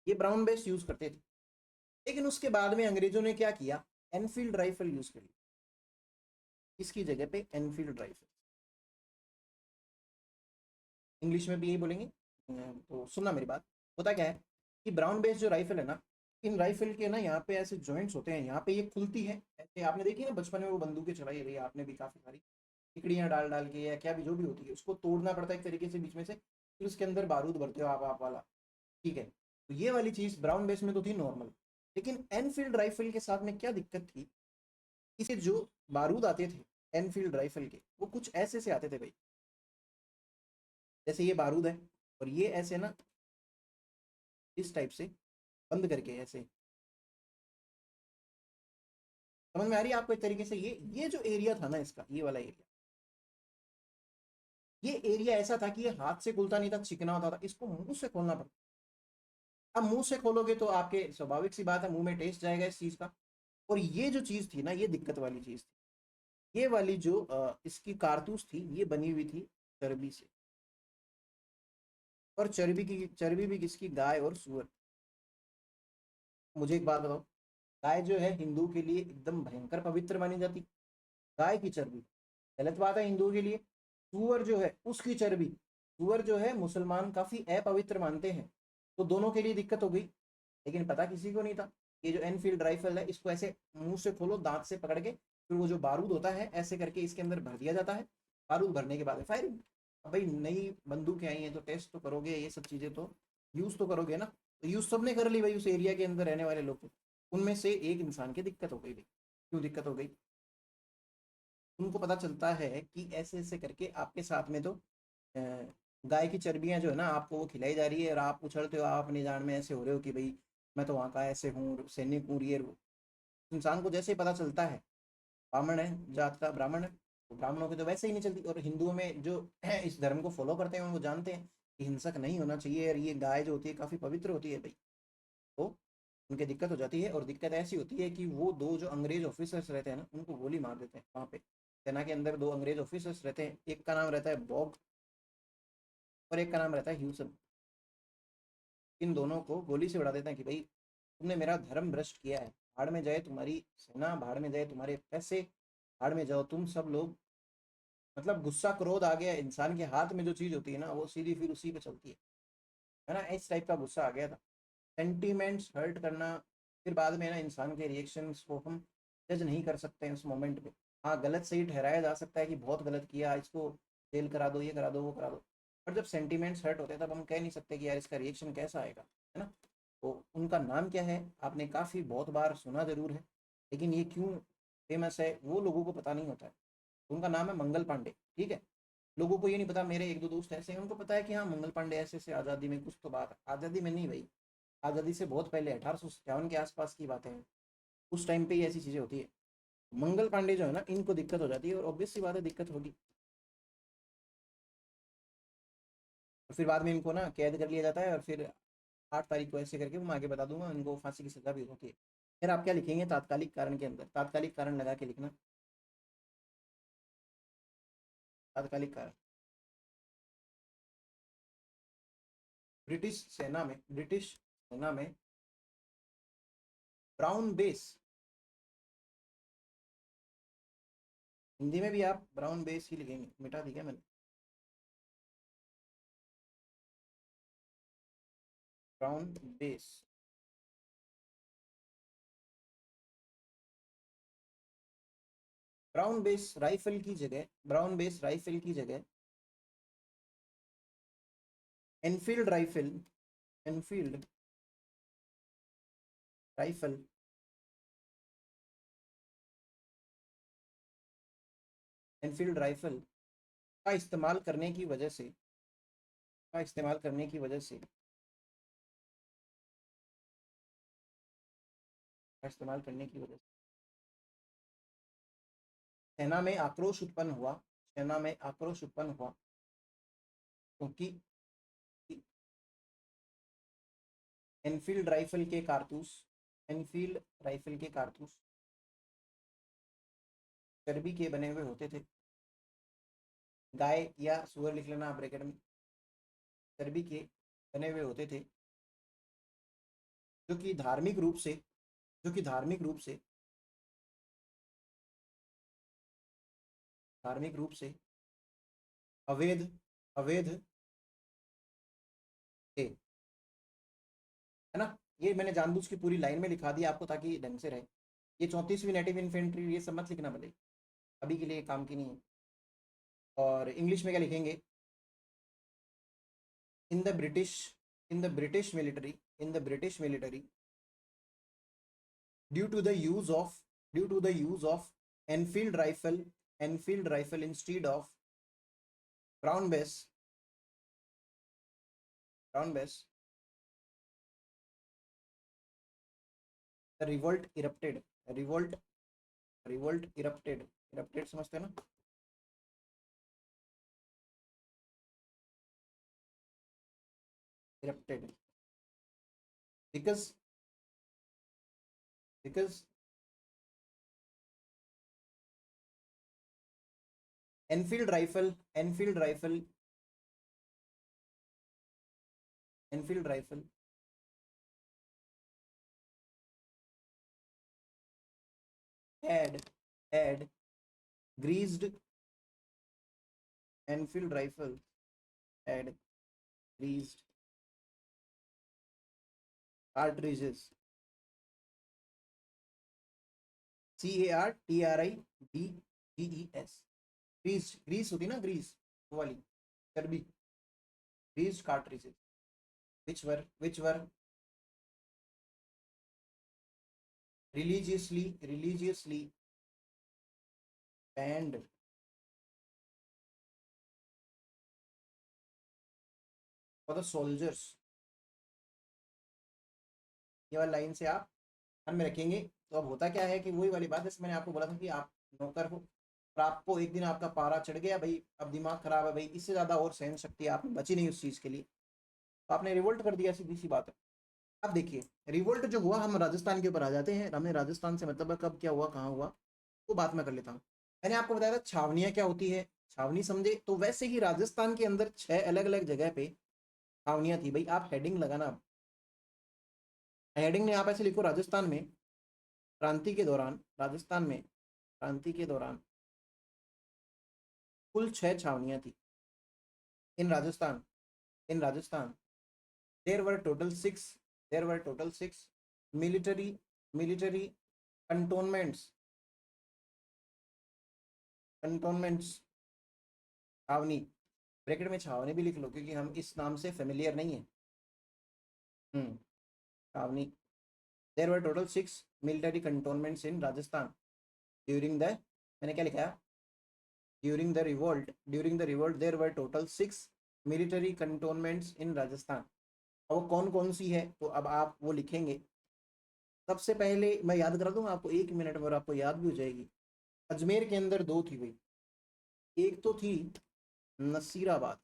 ये ब्राउन बेस यूज करते थे। लेकिन उसके बाद में अंग्रेजों ने क्या किया, एनफील्ड राइफल यूज कर ली, इसकी जगह पे एनफील्ड राइफल, इंग्लिश में भी यही बोलेंगे। तो सुनना मेरी बात, होता क्या है कि ब्राउन बेस जो राइफल है ना, इन राइफल के ना यहाँ पे ऐसे जॉइंट्स होते हैं, यहाँ पे ये खुलती है ऐसे, आपने देखी ना बचपन में वो बंदूकें चलाई है भाई, आपने भी काफी सारी टिकड़ियाँ डाल डाल के या क्या भी जो भी होती है उसको तोड़ना पड़ता है एक तरीके से बीच में से, फिर उसके अंदर बारूद भरते हो आप वाला। ठीक है, तो ये वाली चीज ब्राउन बेस में तो थी नॉर्मल, लेकिन एनफील्ड राइफल के साथ में क्या दिक्कत थी, इसके जो बारूद आते थे एनफील्ड राइफल के, वो कुछ ऐसे से आते थे भाई, जैसे ये बारूद है और ये ऐसे ना इस टाइप से बंद करके ऐसे, समझ में आ रही है आपको एक तरीके से, ये जो एरिया था ना इसका, ये वाला एरिया, ये एरिया ऐसा था कि ये हाथ से खुलता नहीं था, चिकना होता था, इसको मुंह से खोलना पड़ता। अब मुंह से खोलोगे तो आपके स्वाभाविक सी बात है मुंह में टेस्ट जाएगा इस चीज का, और ये जो चीज थी ना ये दिक्कत वाली चीज थी, ये वाली जो इसकी कारतूस थी ये बनी हुई थी चर्बी से, और चर्बी भी किसकी, गाय और सुअर। मुझे एक बात बताओ, गाय जो है हिंदू के लिए एकदम भयंकर पवित्र मानी जाती, गाय की चर्बी गलत बात है हिंदुओं के लिए, सुअर जो है उसकी चर्बी, सुअर जो है मुसलमान काफी अपवित्र मानते हैं, तो दोनों के लिए दिक्कत हो गई। लेकिन पता किसी को नहीं था, ये जो एनफील्ड राइफल है इसको ऐसे मुंह से खोलो दांत से पकड़ के, फिर वो जो बारूद होता है ऐसे करके इसके अंदर भर दिया जाता है, बारूद भरने के बाद फायरिंग। अब भाई नई बंदूकें आई हैं तो टेस्ट तो करोगे, ये सब चीजें तो यूज तो करोगे ना, तो यूज सबने कर ली भाई, उस एरिया के अंदर रहने वाले लोग, उनमें से एक इंसान की दिक्कत हो गई भाई। क्यों दिक्कत हो गई, उनको पता चलता है कि ऐसे ऐसे करके आपके साथ में तो गाय की चर्बियां जो है ना आपको वो खिलाई जा रही है, और आप उछलते हो, आप अपनी जान में ऐसे हो रहे हो कि भाई मैं तो वहाँ का ऐसे हूँ, सैनिक हूँ, ये वो। इंसान को जैसे ही पता चलता है ब्राह्मण है जात का, ब्राह्मण है, तो ब्राह्मणों की तो वैसे ही नहीं चलती, और हिंदुओं में जो इस धर्म को फॉलो करते हैं वो जानते हैं कि हिंसक नहीं होना चाहिए, और ये गाय जो होती है काफ़ी पवित्र होती है भाई, तो उनकी दिक्कत हो जाती है। और दिक्कत ऐसी होती है कि वो दो जो अंग्रेज ऑफिसर्स रहते हैं ना उनको गोली मार देते हैं वहाँ पे, सेना के अंदर दो अंग्रेज ऑफिसर्स रहते हैं, एक का नाम रहता है बॉग और एक का नाम रहता है ह्यूसन, इन दोनों को गोली से उड़ा देते हैं कि भाई तुमने मेरा धर्म भ्रष्ट किया है, भाड़ में जाए तुम्हारी सेना, भाड़ में जाए तुम्हारे पैसे, भाड़ में जाओ तुम सब लोग। मतलब गुस्सा क्रोध आ गया इंसान के हाथ में, जो चीज़ होती है ना वो सीधी फिर उसी पे चलती है ना, इस टाइप का गुस्सा आ गया था, सेंटीमेंट्स हर्ट करना, फिर बाद में ना इंसान के रिएक्शंस को हम जज नहीं कर सकते हैं उस मोमेंट पे। हाँ गलत सही ठहराया जा सकता है कि बहुत गलत किया, इसको जेल करा दो, ये करा दो, वो करा दो, पर जब सेंटीमेंट्स हर्ट होते हैं तब हम कह नहीं सकते कि यार इसका रिएक्शन कैसा आएगा, है ना। तो उनका नाम क्या है आपने काफ़ी बहुत बार सुना ज़रूर है, लेकिन ये क्यों फेमस है वो लोगों को पता नहीं होता है। उनका नाम है मंगल पांडे, ठीक है। लोगों को ये नहीं पता, मेरे एक दो दोस्त ऐसे हैं उनको पता है कि हाँ मंगल पांडे ऐसे ऐसे आज़ादी में कुछ तो बात, आज़ादी में नहीं भाई, आज़ादी से बहुत पहले 1857 के आसपास की बातें हैं, उस टाइम पे ही ऐसी चीज़ें होती है। मंगल पांडे जो है ना इनको दिक्कत हो जाती है, और ऑब्वियस सी बात है दिक्कत होगी, और फिर बाद में इनको ना कैद कर लिया जाता है, और फिर 8 तारीख को ऐसे करके मैं आगे बता दूंगा इनको फांसी की सजा भी होती है। फिर आप क्या लिखेंगे तात्कालिक कारण के अंदर, तात्कालिक कारण लगा के लिखना, तात्कालिक कारण। ब्रिटिश सेना में ब्राउन बेस, हिंदी में भी आप ब्राउन बेस ही लिखेंगे, मिटा दी क्या मैंने, brown Bess, Brown base rifle की जगह Enfield rifle, Enfield rifle Enfield rifle का इस्तेमाल करने की वजह से, का इस्तेमाल करने की वजह से, का इस्तेमाल करने की वजह से सेना में आक्रोश उत्पन्न हुआ, सेना में आक्रोश उत्पन्न हुआ, क्योंकि एनफील्ड राइफल के कारतूस, एनफील्ड राइफल के कारतूस चर्बी के बने हुए होते थे, गाय या सुअर लिख लेना आप ब्रैकेट में, चर्बी के बने हुए होते थे, जो कि धार्मिक रूप से, जो कि धार्मिक रूप से, धार्मिक रूप से अवैध, अवैध थे, है ना। ये मैंने जानबूझ की पूरी लाइन में लिखा दिया आपको ताकि ढंग से रहे। ये 34वीं नेटिव इन्फेंट्री ये सब मत लिखना भले, अभी के लिए काम की नहीं है। और इंग्लिश में क्या लिखेंगे? In the British in the British military in the British military due to the use of due to the use of Enfield rifle instead of Brown Bess Brown Bess the revolt erupted revolt revolt erupted समझते हैं ना? Erupted because because Enfield rifle had greased Enfield rifle had greased cartridges CARTRIDGES grease होती ना, Greece वो वाली चर्बी, greased cartridges which were religiously banned for the soldiers। ये वाली लाइन से आप ध्यान में रखेंगे। तो अब होता क्या है कि वही वाली बात, जैसे मैंने आपको बोला था कि आप नौकर हो और आपको एक दिन आपका पारा चढ़ गया भाई, अब दिमाग खराब है भाई, इससे ज़्यादा और सहन शक्ति आपने बची नहीं उस चीज़ के लिए, तो आपने रिवोल्ट कर दिया, सीधी सी बात है। अब देखिए रिवोल्ट जो हुआ, हम राजस्थान के ऊपर आ जाते हैं। हमने राजस्थान से मतलब कब क्या हुआ, कहाँ हुआ, वो बात मैं कर लेता हूँ। मैंने आपको बताया था छावनियाँ क्या होती है, छावनी समझे? तो वैसे ही राजस्थान के अंदर 6 अलग अलग जगह पे छावनियाँ थी भाई। आप हेडिंग लगाना, हेडिंग में आप ऐसे लिखो, राजस्थान में क्रांति के दौरान, राजस्थान में क्रांति के दौरान कुल 6 छावनियाँ थी। In Rajasthan there were total 6 military cantonments छावनी, ब्रैकेट में छावनी भी लिख लो क्योंकि हम इस नाम से फेमिलियर नहीं है। छावनी, there were total 6 military cantonments in Rajasthan during the, मैंने क्या लिखा है, during the revolt there were total 6 military cantonments in Rajasthan. अब वो कौन कौन सी है, तो अब आप वो लिखेंगे। सबसे पहले मैं याद करा दूंगा आपको 1 मिनट में और आपको याद भी हो जाएगी। अजमेर के अंदर 2 थी भाई, एक तो थी नसीराबाद,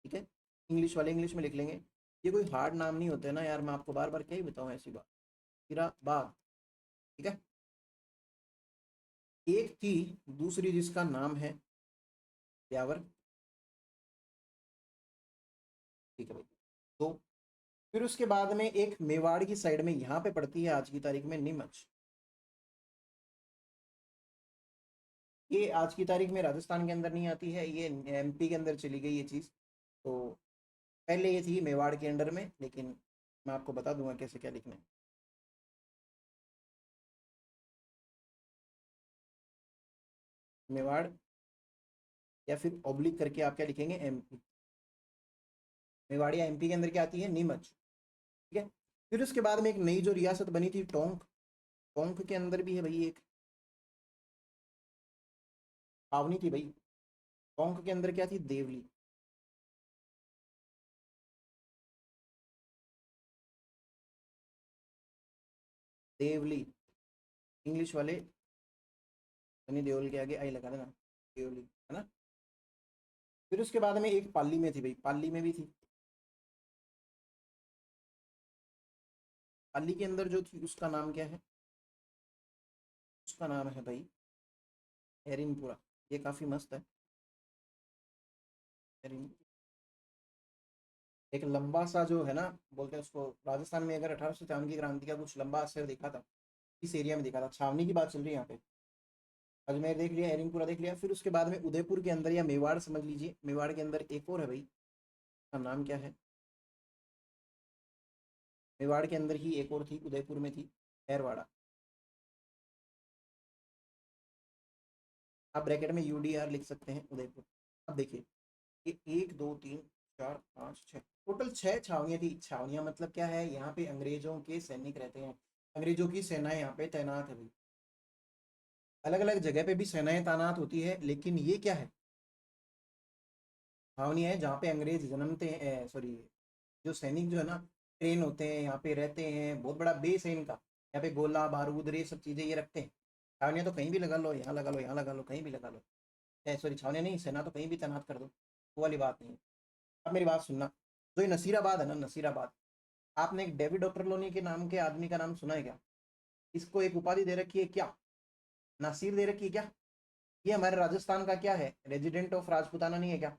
ठीक है, इंग्लिश वाले इंग्लिश में लिख लेंगे, ये कोई हार्ड नाम नहीं होते ना यार, मैं आपको बार बार क्या ही बताऊं ऐसी बात। नसीराबाद, ठीक है। एक थी दूसरी जिसका नाम है ब्यावर, ठीक है भाई। तो फिर उसके बाद में एक मेवाड़ की साइड में यहाँ पे पड़ती है आज की तारीख में नीमच। ये आज की तारीख में राजस्थान के अंदर नहीं आती है, ये एमपी के अंदर चली गई ये चीज़। तो पहले ये थी मेवाड़ के अंडर में, लेकिन मैं आपको बता दूंगा कैसे क्या लिखना है। मेवाड़ या फिर ऑब्लिक करके आप क्या लिखेंगे, एमपी। मेवाड़ या एमपी के अंदर क्या आती है, नीमच, ठीक है। फिर उसके बाद में एक नई जो रियासत बनी थी टोंक, टोंक के अंदर भी है भाई एक छावनी थी भाई। टोंक के अंदर क्या थी, देवली। देवली, इंग्लिश वाले सनी देओल के आगे आई लगा देना, देवली, है ना। फिर उसके बाद में एक पाली में थी भाई, पाली में भी थी। पाली के अंदर जो थी उसका नाम क्या है, उसका नाम है भाई एरिनपुरा। ये काफ़ी मस्त है, एरिन। एक लंबा सा जो है ना, बोलते हैं उसको, राजस्थान में अगर 1853 की क्रांति का कुछ लंबा असर देखा था, इस एरिया में देखा था। छावनी की बात चल रही है यहाँ पे। अजमेर देख लिया, एरिनपुरा देख लिया। फिर उसके बाद में उदयपुर के अंदर या मेवाड़ समझ लीजिए, मेवाड़ के अंदर एक और है भाई, का नाम क्या है? मेवाड़ के अंदर ही एक और थी, उदयपुर में थी, खैरवाड़ा। आप ब्रैकेट में यूडीआर लिख सकते हैं, उदयपुर। अब देखिए, ये 1 2 3 4 5 6, टोटल 6 छावनियाँ थी। छावनियाँ मतलब क्या है, यहाँ पे अंग्रेजों के सैनिक रहते हैं, अंग्रेजों की सेनाएं यहाँ पे तैनात है भाई। अलग अलग जगह पे भी सेनाएं तैनात होती है, लेकिन ये क्या है, छावनियाँ है जहाँ पे अंग्रेज जन्मते हैं, सॉरी, जो सैनिक जो है ना ट्रेन होते हैं, यहाँ पे रहते हैं, बहुत बड़ा बेस है इनका। यहाँ पे गोला बारूद ये सब चीज़ें ये रखते हैं। छावनियाँ तो कहीं भी लगा लो, यहाँ लगा लो, यहाँ लगा लो, कहीं भी लगा लो। सॉरी, छावनियाँ नहीं, सेना तो कहीं भी तैनात कर दो, वो वाली बात नहीं है। अब मेरी बात सुनना, जो ये नसीराबाद है ना, नसीराबाद, आपने एक डेविड ओपरलोनी के नाम के आदमी का नाम सुना है क्या? इसको एक उपाधि दे रखी है क्या, नासिर दे रखी है क्या? ये हमारे राजस्थान का क्या है, रेजिडेंट ऑफ राजपुताना नहीं है क्या?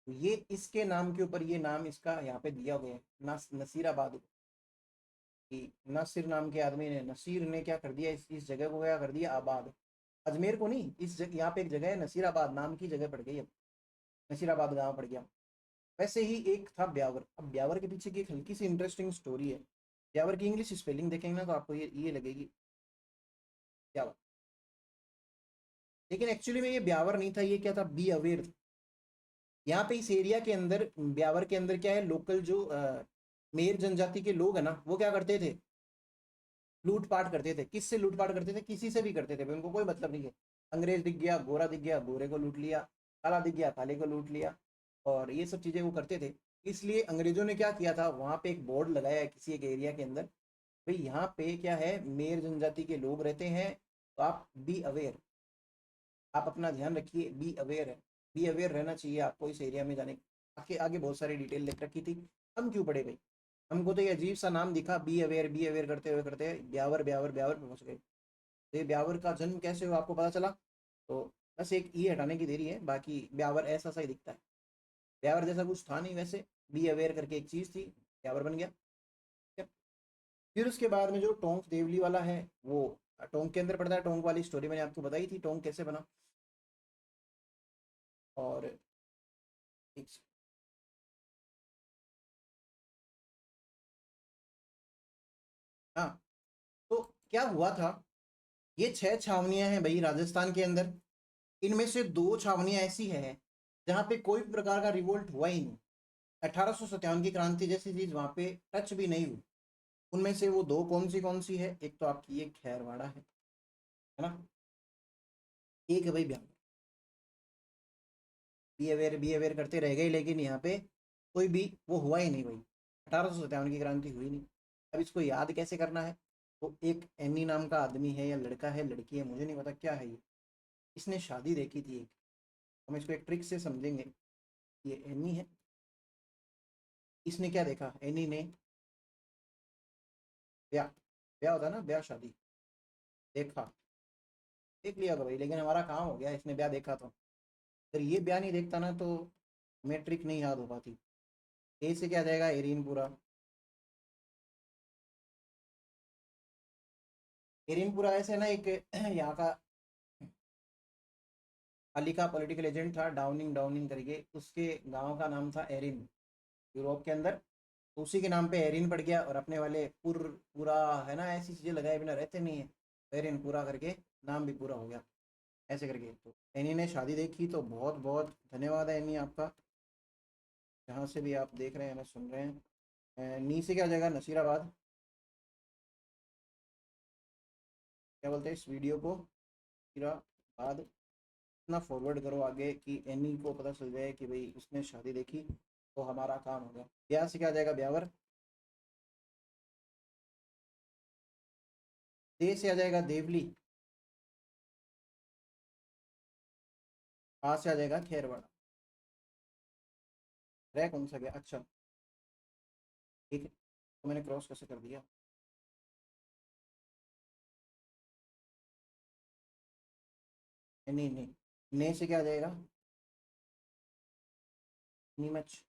तो ये इसके नाम के ऊपर ये नाम इसका यहाँ पे दिया गया है, नसीराबाद। कि नसीर नाम के आदमी ने, नसीर ने क्या कर दिया, इस जगह को क्या कर दिया, आबाद। अजमेर को नहीं, इस जगह यहाँ पे एक जगह है नसीराबाद नाम की जगह पड़ गई अब, नसीराबाद गांव पड़ गया। वैसे ही एक था ब्यावर। अब ब्यावर के पीछे की एक हल्की सी इंटरेस्टिंग स्टोरी है। ब्यावर की इंग्लिश स्पेलिंग देखेंगे ना तो आपको ये लगेगी ब्यावर, लेकिन एक्चुअली में ये ब्यावर नहीं था, ये क्या था, बी अवेयर था। यहाँ पे इस एरिया के अंदर, ब्यावर के अंदर क्या है, लोकल जो मेर जनजाति के लोग है ना, वो क्या करते थे, लूटपाट करते थे। किससे लूटपाट करते थे, किसी से भी करते थे, उनको कोई मतलब नहीं है। अंग्रेज दिख गया, गोरा दिख गया, गोरे को लूट लिया, काला दिख गया, काले को लूट लिया, और ये सब चीज़ें वो करते थे। इसलिए अंग्रेजों ने क्या किया था, वहाँ पे एक बोर्ड लगाया है किसी एक एरिया के अंदर, भाई यहाँ पे क्या है, मेर जनजाति के लोग रहते हैं, तो आप बी अवेयर, आप अपना ध्यान रखिए, बी अवेयर है, बी अवेयर रहना चाहिए आपको इस एरिया में जाने। आगे आगे बहुत सारी डिटेल लिख रखी थी, हम क्यों पढ़े भाई, हमको तो ये अजीब सा नाम दिखा, बी अवेयर करते हुए करते ब्यावर ब्यावर ब्यावर पे पहुंच गए। तो ये ब्यावर का जन्म कैसे हुआ आपको पता चला? तो बस एक ई हटाने की देरी है, बाकी ब्यावर ऐसा सा ही दिखता है, ब्यावर जैसा कुछ था नहीं वैसे, बी अवेयर करके एक चीज़ थी, ब्यावर बन गया। ठीक है? फिर उसके बाद में जो टोंक देवली वाला है, वो टोंक के अंदर पड़ता है। टोंक वाली स्टोरी मैंने आपको बताई थी, टोंक कैसे बना। और एक, हाँ, तो क्या हुआ था, ये 6 छावनियां हैं भाई राजस्थान के अंदर। इनमें से 2 छावनियां ऐसी हैं जहाँ पे कोई भी प्रकार का रिवोल्ट हुआ ही नहीं, 1857 की क्रांति जैसी चीज वहां पे टच भी नहीं हुई। उनमें से वो 2 कौन सी है, एक तो आपकी ये खैरवाड़ा है ना, एक है भाई ब्यावर। बी अवेयर करते रह गए, लेकिन यहाँ पे कोई भी वो हुआ ही नहीं भाई, 1857 की क्रांति हुई नहीं। अब इसको याद कैसे करना है, तो एक एनी नाम का आदमी है, या लड़का है लड़की है मुझे नहीं पता क्या है ये, इसने शादी देखी थी एक, हम इसको एक ट्रिक से समझेंगे। ये एनी है, इसने क्या देखा, एनी ने ब्याह, ब्याह होता है ना, ब्याह शादी देखा, देख लिया था भाई, लेकिन हमारा काम हो गया, इसने ब्याह देखा तो। अगर ये ब्याह नहीं देखता ना तो हमें ट्रिक नहीं याद हो पाती। ए से क्या आ जाएगा, एरीन पूरा। एरीन पूरा ऐसे ना एक यहाँ का हाल का पॉलिटिकल एजेंट था, डाउनिंग डाउनिंग करके, उसके गांव का नाम था एरिन, यूरोप के अंदर। तो उसी के नाम पे एरिन पड़ गया, और अपने वाले पूरा है ना, ऐसी चीज़ें लगाए बिना रहते नहीं है, एरिन पूरा करके नाम भी पूरा हो गया, ऐसे करके। तो एनी ने शादी देखी, तो बहुत बहुत धन्यवाद है एनी आपका, जहाँ से भी आप देख रहे हैं, हमें सुन रहे हैं। नी से क्या हो जाएगा, नसीराबाद। क्या बोलते हैं इस वीडियो को, नसीराबाद। इतना फॉरवर्ड करो आगे कि एनी को पता चल जाए कि भाई उसने शादी देखी, तो हमारा काम हो गया। ब्याह से क्या आ जाएगा, ब्यावर। दे से आ जाएगा, देवली। आ से आ जाएगा, खेरवाड़ा। रह कौन सा गया, अच्छा ठीक है, तो मैंने क्रॉस कैसे कर दिया, नहीं नहीं, ने से क्या आ जाएगा, नीमच।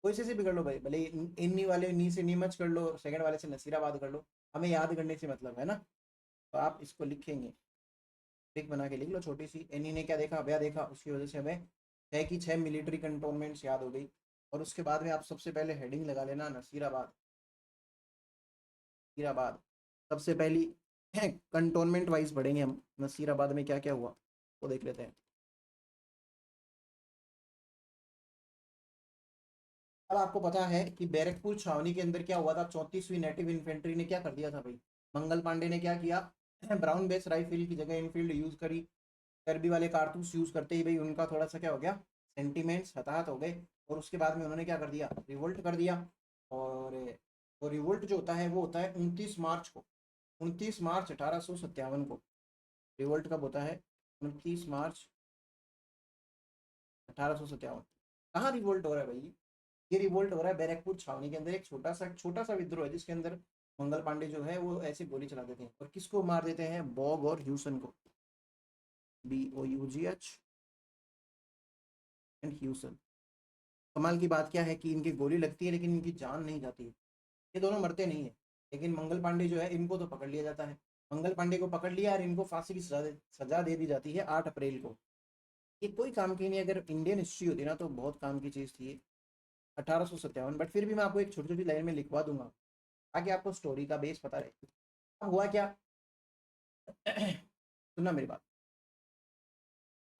कोई से भी कर लो भाई, भले इन्नी वाले नी से नीमच कर लो, सेकंड वाले से नसीराबाद कर लो, हमें याद करने से मतलब है ना। तो आप इसको लिखेंगे, ट्रिक बना के लिख लो छोटी सी। एनी ने क्या देखा, ब्याह देखा, उसकी वजह से हमें 6 की 6 मिलिट्री कंटोनमेंट्स याद हो गई। और उसके बाद में आप सबसे पहले हेडिंग लगा लेना नसीराबाद। नसीराबाद सबसे पहली कंटोनमेंट वाइज पढ़ेंगे हम, नसीराबाद में क्या क्या हुआ वो देख लेते हैं। अब आपको पता है कि बैरकपुर छावनी के अंदर क्या हुआ था, 34वीं नेटिव इन्फेंट्री ने क्या कर दिया था भाई, मंगल पांडे ने क्या किया, ब्राउन बेस राइफल की जगह इनफील्ड यूज करी, चर्बी वाले कारतूस यूज करते ही भाई उनका थोड़ा सा क्या हो गया, सेंटीमेंट्स हताहत हो गए। और उसके बाद में उन्होंने क्या कर दिया, रिवोल्ट कर दिया। और वो रिवोल्ट जो होता है वो होता है 29 मार्च को, 29 मार्च 1857 को रिवोल्ट कब होता है, 29 मार्च 1857। कहाँ रिवोल्ट हो रहा है भाई, ये रिवोल्ट हो रहा है बैरकपुर छावनी के अंदर, एक छोटा सा विद्रोह है जिसके अंदर मंगल पांडे जो है वो ऐसे गोली चला देते हैं और किसको मार देते हैं, बॉग और ह्यूसन को, BOUGH एंड ह्यूसन। कमाल की बात क्या है कि इनकी गोली लगती है लेकिन इनकी जान नहीं जाती है, ये दोनों मरते नहीं है। लेकिन मंगल पांडे जो है इनको तो पकड़ लिया जाता है, मंगल पांडे को पकड़ लिया और इनको फांसी की सजा दे दी जाती है 8 अप्रैल को। ये कोई काम की नहीं, अगर इंडियन हिस्ट्री होती ना तो बहुत काम की चीज़ थी ये, 1857। बट फिर भी मैं आपको एक छोटी छोटी लाइन में लिखवा दूंगा ताकि आपको स्टोरी का बेस पता रहे। अब हुआ क्या सुनना मेरी बात,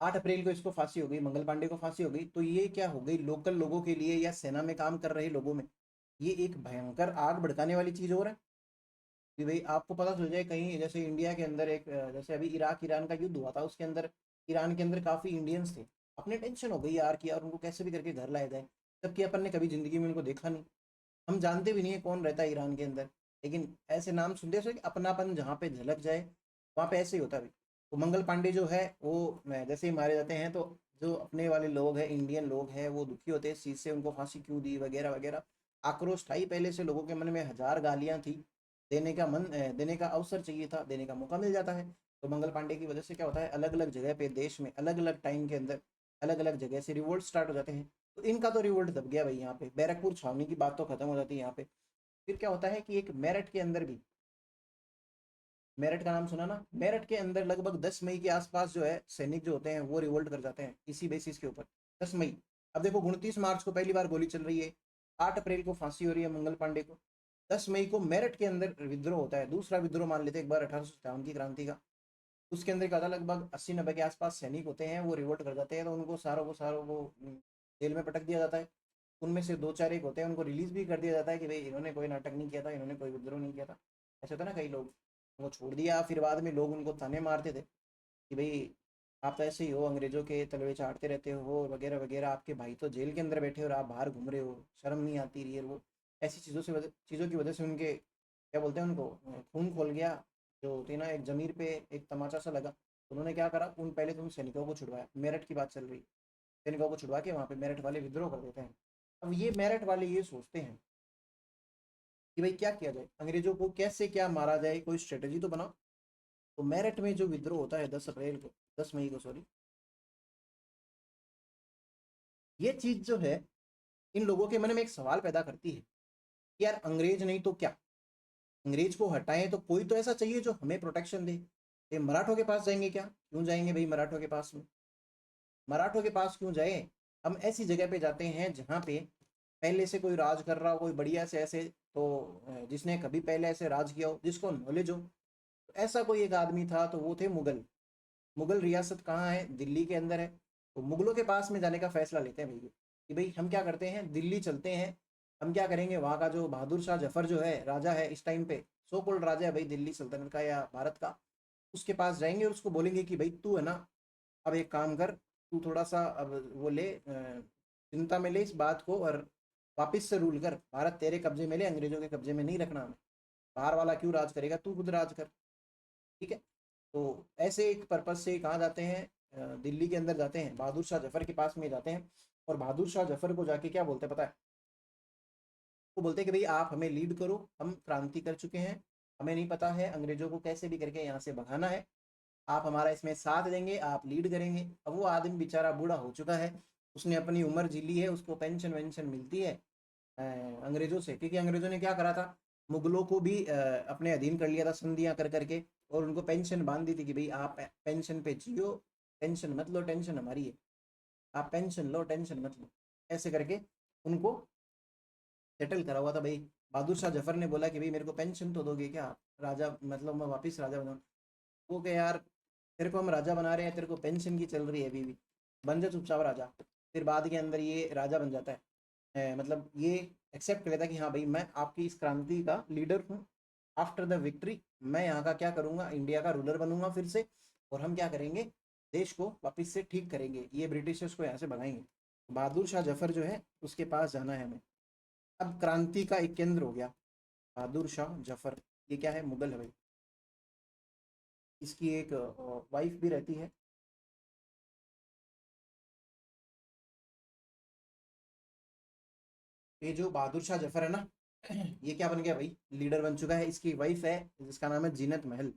8 अप्रैल को इसको फांसी हो गई, मंगल पांडे को फांसी हो गई, तो ये क्या हो गई लोकल लोगों के लिए या सेना में काम कर रहे लोगों में ये एक भयंकर आग भड़काने वाली चीज़ हो रहा है कि भाई आपको पता चल जाए कहीं, जैसे इंडिया के अंदर एक जैसे अभी इराक ईरान का युद्ध हुआ था उसके अंदर ईरान के अंदर काफ़ी इंडियंस थे, अपने टेंशन हो गई यार कि यार उनको कैसे भी करके घर लाया जाए, जबकि अपन ने कभी ज़िंदगी में उनको देखा नहीं, हम जानते भी नहीं है कौन रहता है ईरान के अंदर, लेकिन ऐसे नाम सुनते हैं कि अपनापन जहाँ पे झलक जाए वहाँ पे ऐसे ही होता है भाई। तो मंगल पांडे जो है वो जैसे ही मारे जाते हैं तो जो अपने वाले लोग हैं इंडियन लोग हैं वो दुखी होते हैं इस चीज़ से, उनको फांसी क्यों दी वगैरह वगैरह, आक्रोश था ही पहले से लोगों के मन में, हजार गालियाँ थी, देने का अवसर चाहिए था, देने का मौका मिल जाता है। तो मंगल पांडे की वजह से क्या होता है, अलग अलग जगह पे देश में अलग अलग टाइम के अंदर अलग अलग जगह से रिवोल्ट स्टार्ट हो जाते हैं। तो इनका तो रिवोल्ट दब गया भाई, यहाँ पे बैरकपुर छावनी की बात तो खत्म हो जाती है यहाँ पे। फिर क्या होता है कि एक मेरठ के अंदर भी, मेरठ का नाम सुना ना, मेरठ के अंदर लगभग 10 मई के आसपास जो है सैनिक जो होते हैं वो रिवोल्ट कर जाते हैं इसी बेसिस के ऊपर, 10 मई। अब देखो 29 मार्च को पहली बार गोली चल रही है, 8 अप्रैल को फांसी हो रही है मंगल पांडे को, 10 मई को मेरठ के अंदर विद्रोह होता है, दूसरा विद्रोह मान लेते हैं एक बार 1857 की क्रांति का। उसके अंदर क्या था, लगभग 80-90 के आसपास सैनिक होते हैं वो रिवोल्ट कर जाते हैं, तो उनको सारों को जेल में पटक दिया जाता है। उनमें से दो चार एक होते हैं उनको रिलीज भी कर दिया जाता है कि भाई इन्होंने कोई नाटक नहीं किया था, इन्होंने कोई विद्रोह नहीं किया था, ऐसे होता ना कई लोग, वो छोड़ दिया। फिर बाद में लोग उनको ताने मारते थे कि भाई आप तो ऐसे ही हो, अंग्रेजों के तलवे चाटते रहते हो वगैरह वगैरह, आपके भाई तो जेल के अंदर बैठे हो और आप बाहर घूम रहे हो, शर्म नहीं आती रही है वो, ऐसी चीज़ों की वजह से उनके क्या बोलते हैं उनको, खून खोल गया, जो होती है ना एक जमीर पे एक तमाचा सा लगा। उन्होंने क्या करा, उन पहले तो उन सैनिकों को छुड़वाया, मेरठ की बात चल रही, सैनिकों को छुड़वा के वहाँ पे मेरठ वाले विद्रोह कर देते हैं। अब ये मेरठ वाले ये सोचते हैं कि भाई क्या किया जाए, अंग्रेजों को कैसे क्या मारा जाए, कोई स्ट्रेटेजी तो बनाओ। तो मेरठ में जो विद्रोह होता है 10 अप्रैल को, 10 मई को सॉरी, ये चीज जो है इन लोगों के मन में एक सवाल पैदा करती है कि यार अंग्रेज नहीं तो क्या, अंग्रेज को हटाएं तो कोई तो ऐसा चाहिए जो हमें प्रोटेक्शन दे। ये मराठों के पास जाएंगे क्या, क्यों जाएंगे भाई मराठों के पास में, मराठों के पास क्यों जाए, हम ऐसी जगह पे जाते हैं जहाँ पे पहले से कोई राज कर रहा हो, कोई बढ़िया से ऐसे, तो जिसने कभी पहले ऐसे राज किया हो, जिसको नॉलेज हो। तो ऐसा कोई एक आदमी था, तो वो थे मुगल। मुगल रियासत कहाँ है, दिल्ली के अंदर है। तो मुगलों के पास में जाने का फैसला लेते हैं भैया कि भाई हम क्या करते हैं, दिल्ली चलते हैं, हम क्या करेंगे, वहाँ का जो बहादुर शाह जफर जो है राजा है इस टाइम पे, सो कॉल्ड राजा है भाई दिल्ली सल्तनत का या भारत का, उसके पास जाएंगे और उसको बोलेंगे कि भाई तू है ना, अब एक काम कर, तू थोड़ा सा अब वो ले, चिंता में ले इस बात को और वापस से रूल कर, भारत तेरे कब्जे में ले, अंग्रेजों के कब्जे में नहीं रखना हमें, बाहर वाला क्यों राज करेगा, तू खुद राज कर। ठीक है। तो ऐसे एक पर्पज से कहाँ जाते हैं, दिल्ली के अंदर जाते हैं, बहादुर शाह जफर के पास में जाते हैं। और बहादुर शाह जफर को जाके क्या बोलते हैं पता है, वो बोलते हैं कि भाई आप हमें लीड करो, हम क्रांति कर चुके हैं, हमें नहीं पता है अंग्रेजों को कैसे भी करके यहाँ से भगाना है, आप हमारा इसमें साथ देंगे, आप लीड करेंगे। अब वो आदमी बेचारा बूढ़ा हो चुका है, उसने अपनी उम्र जी ली है, उसको पेंशन वेंशन मिलती है अंग्रेजों से, क्योंकि अंग्रेजों ने क्या करा था, मुगलों को भी अपने अधीन कर लिया था संधियां कर करके, और उनको पेंशन बांध दी थी कि भाई आप पेंशन पे जियो, टेंशन मत लो, टेंशन हमारी है, आप पेंशन लो टेंशन मत लो, ऐसे करके उनको सेटल करा हुआ था भाई। बहादुर शाह जफर ने बोला कि भाई मेरे को पेंशन तो दोगे क्या, राजा मतलब मैं वापस राजा बनाऊँ। वो क्या यार, तेरे को हम राजा बना रहे हैं, तेरे को पेंशन की चल रही है अभी भी, बन जा चुपचाप राजा। फिर बाद के अंदर ये राजा बन जाता है। मतलब ये एक्सेप्ट कर लेता है कि हाँ भाई मैं आपकी इस क्रांति का लीडर हूँ। आफ्टर द विक्ट्री मैं यहाँ का क्या करूँगा, इंडिया का रूलर बनूंगा फिर से, और हम क्या करेंगे, देश को वापस से ठीक करेंगे, ये ब्रिटिशर्स को यहाँ से भगाएंगे। बहादुर शाह जफर जो है उसके पास जाना है हमें। अब क्रांति का एक केंद्र हो गया बहादुर शाह जफर। ये क्या है, मुगल है भाई। इसकी एक वाइफ भी रहती है। ये जो बहादुर शाह जफर है ना, ये क्या बन गया भाई, लीडर बन चुका है। इसकी वाइफ है जिसका नाम है जीनत महल।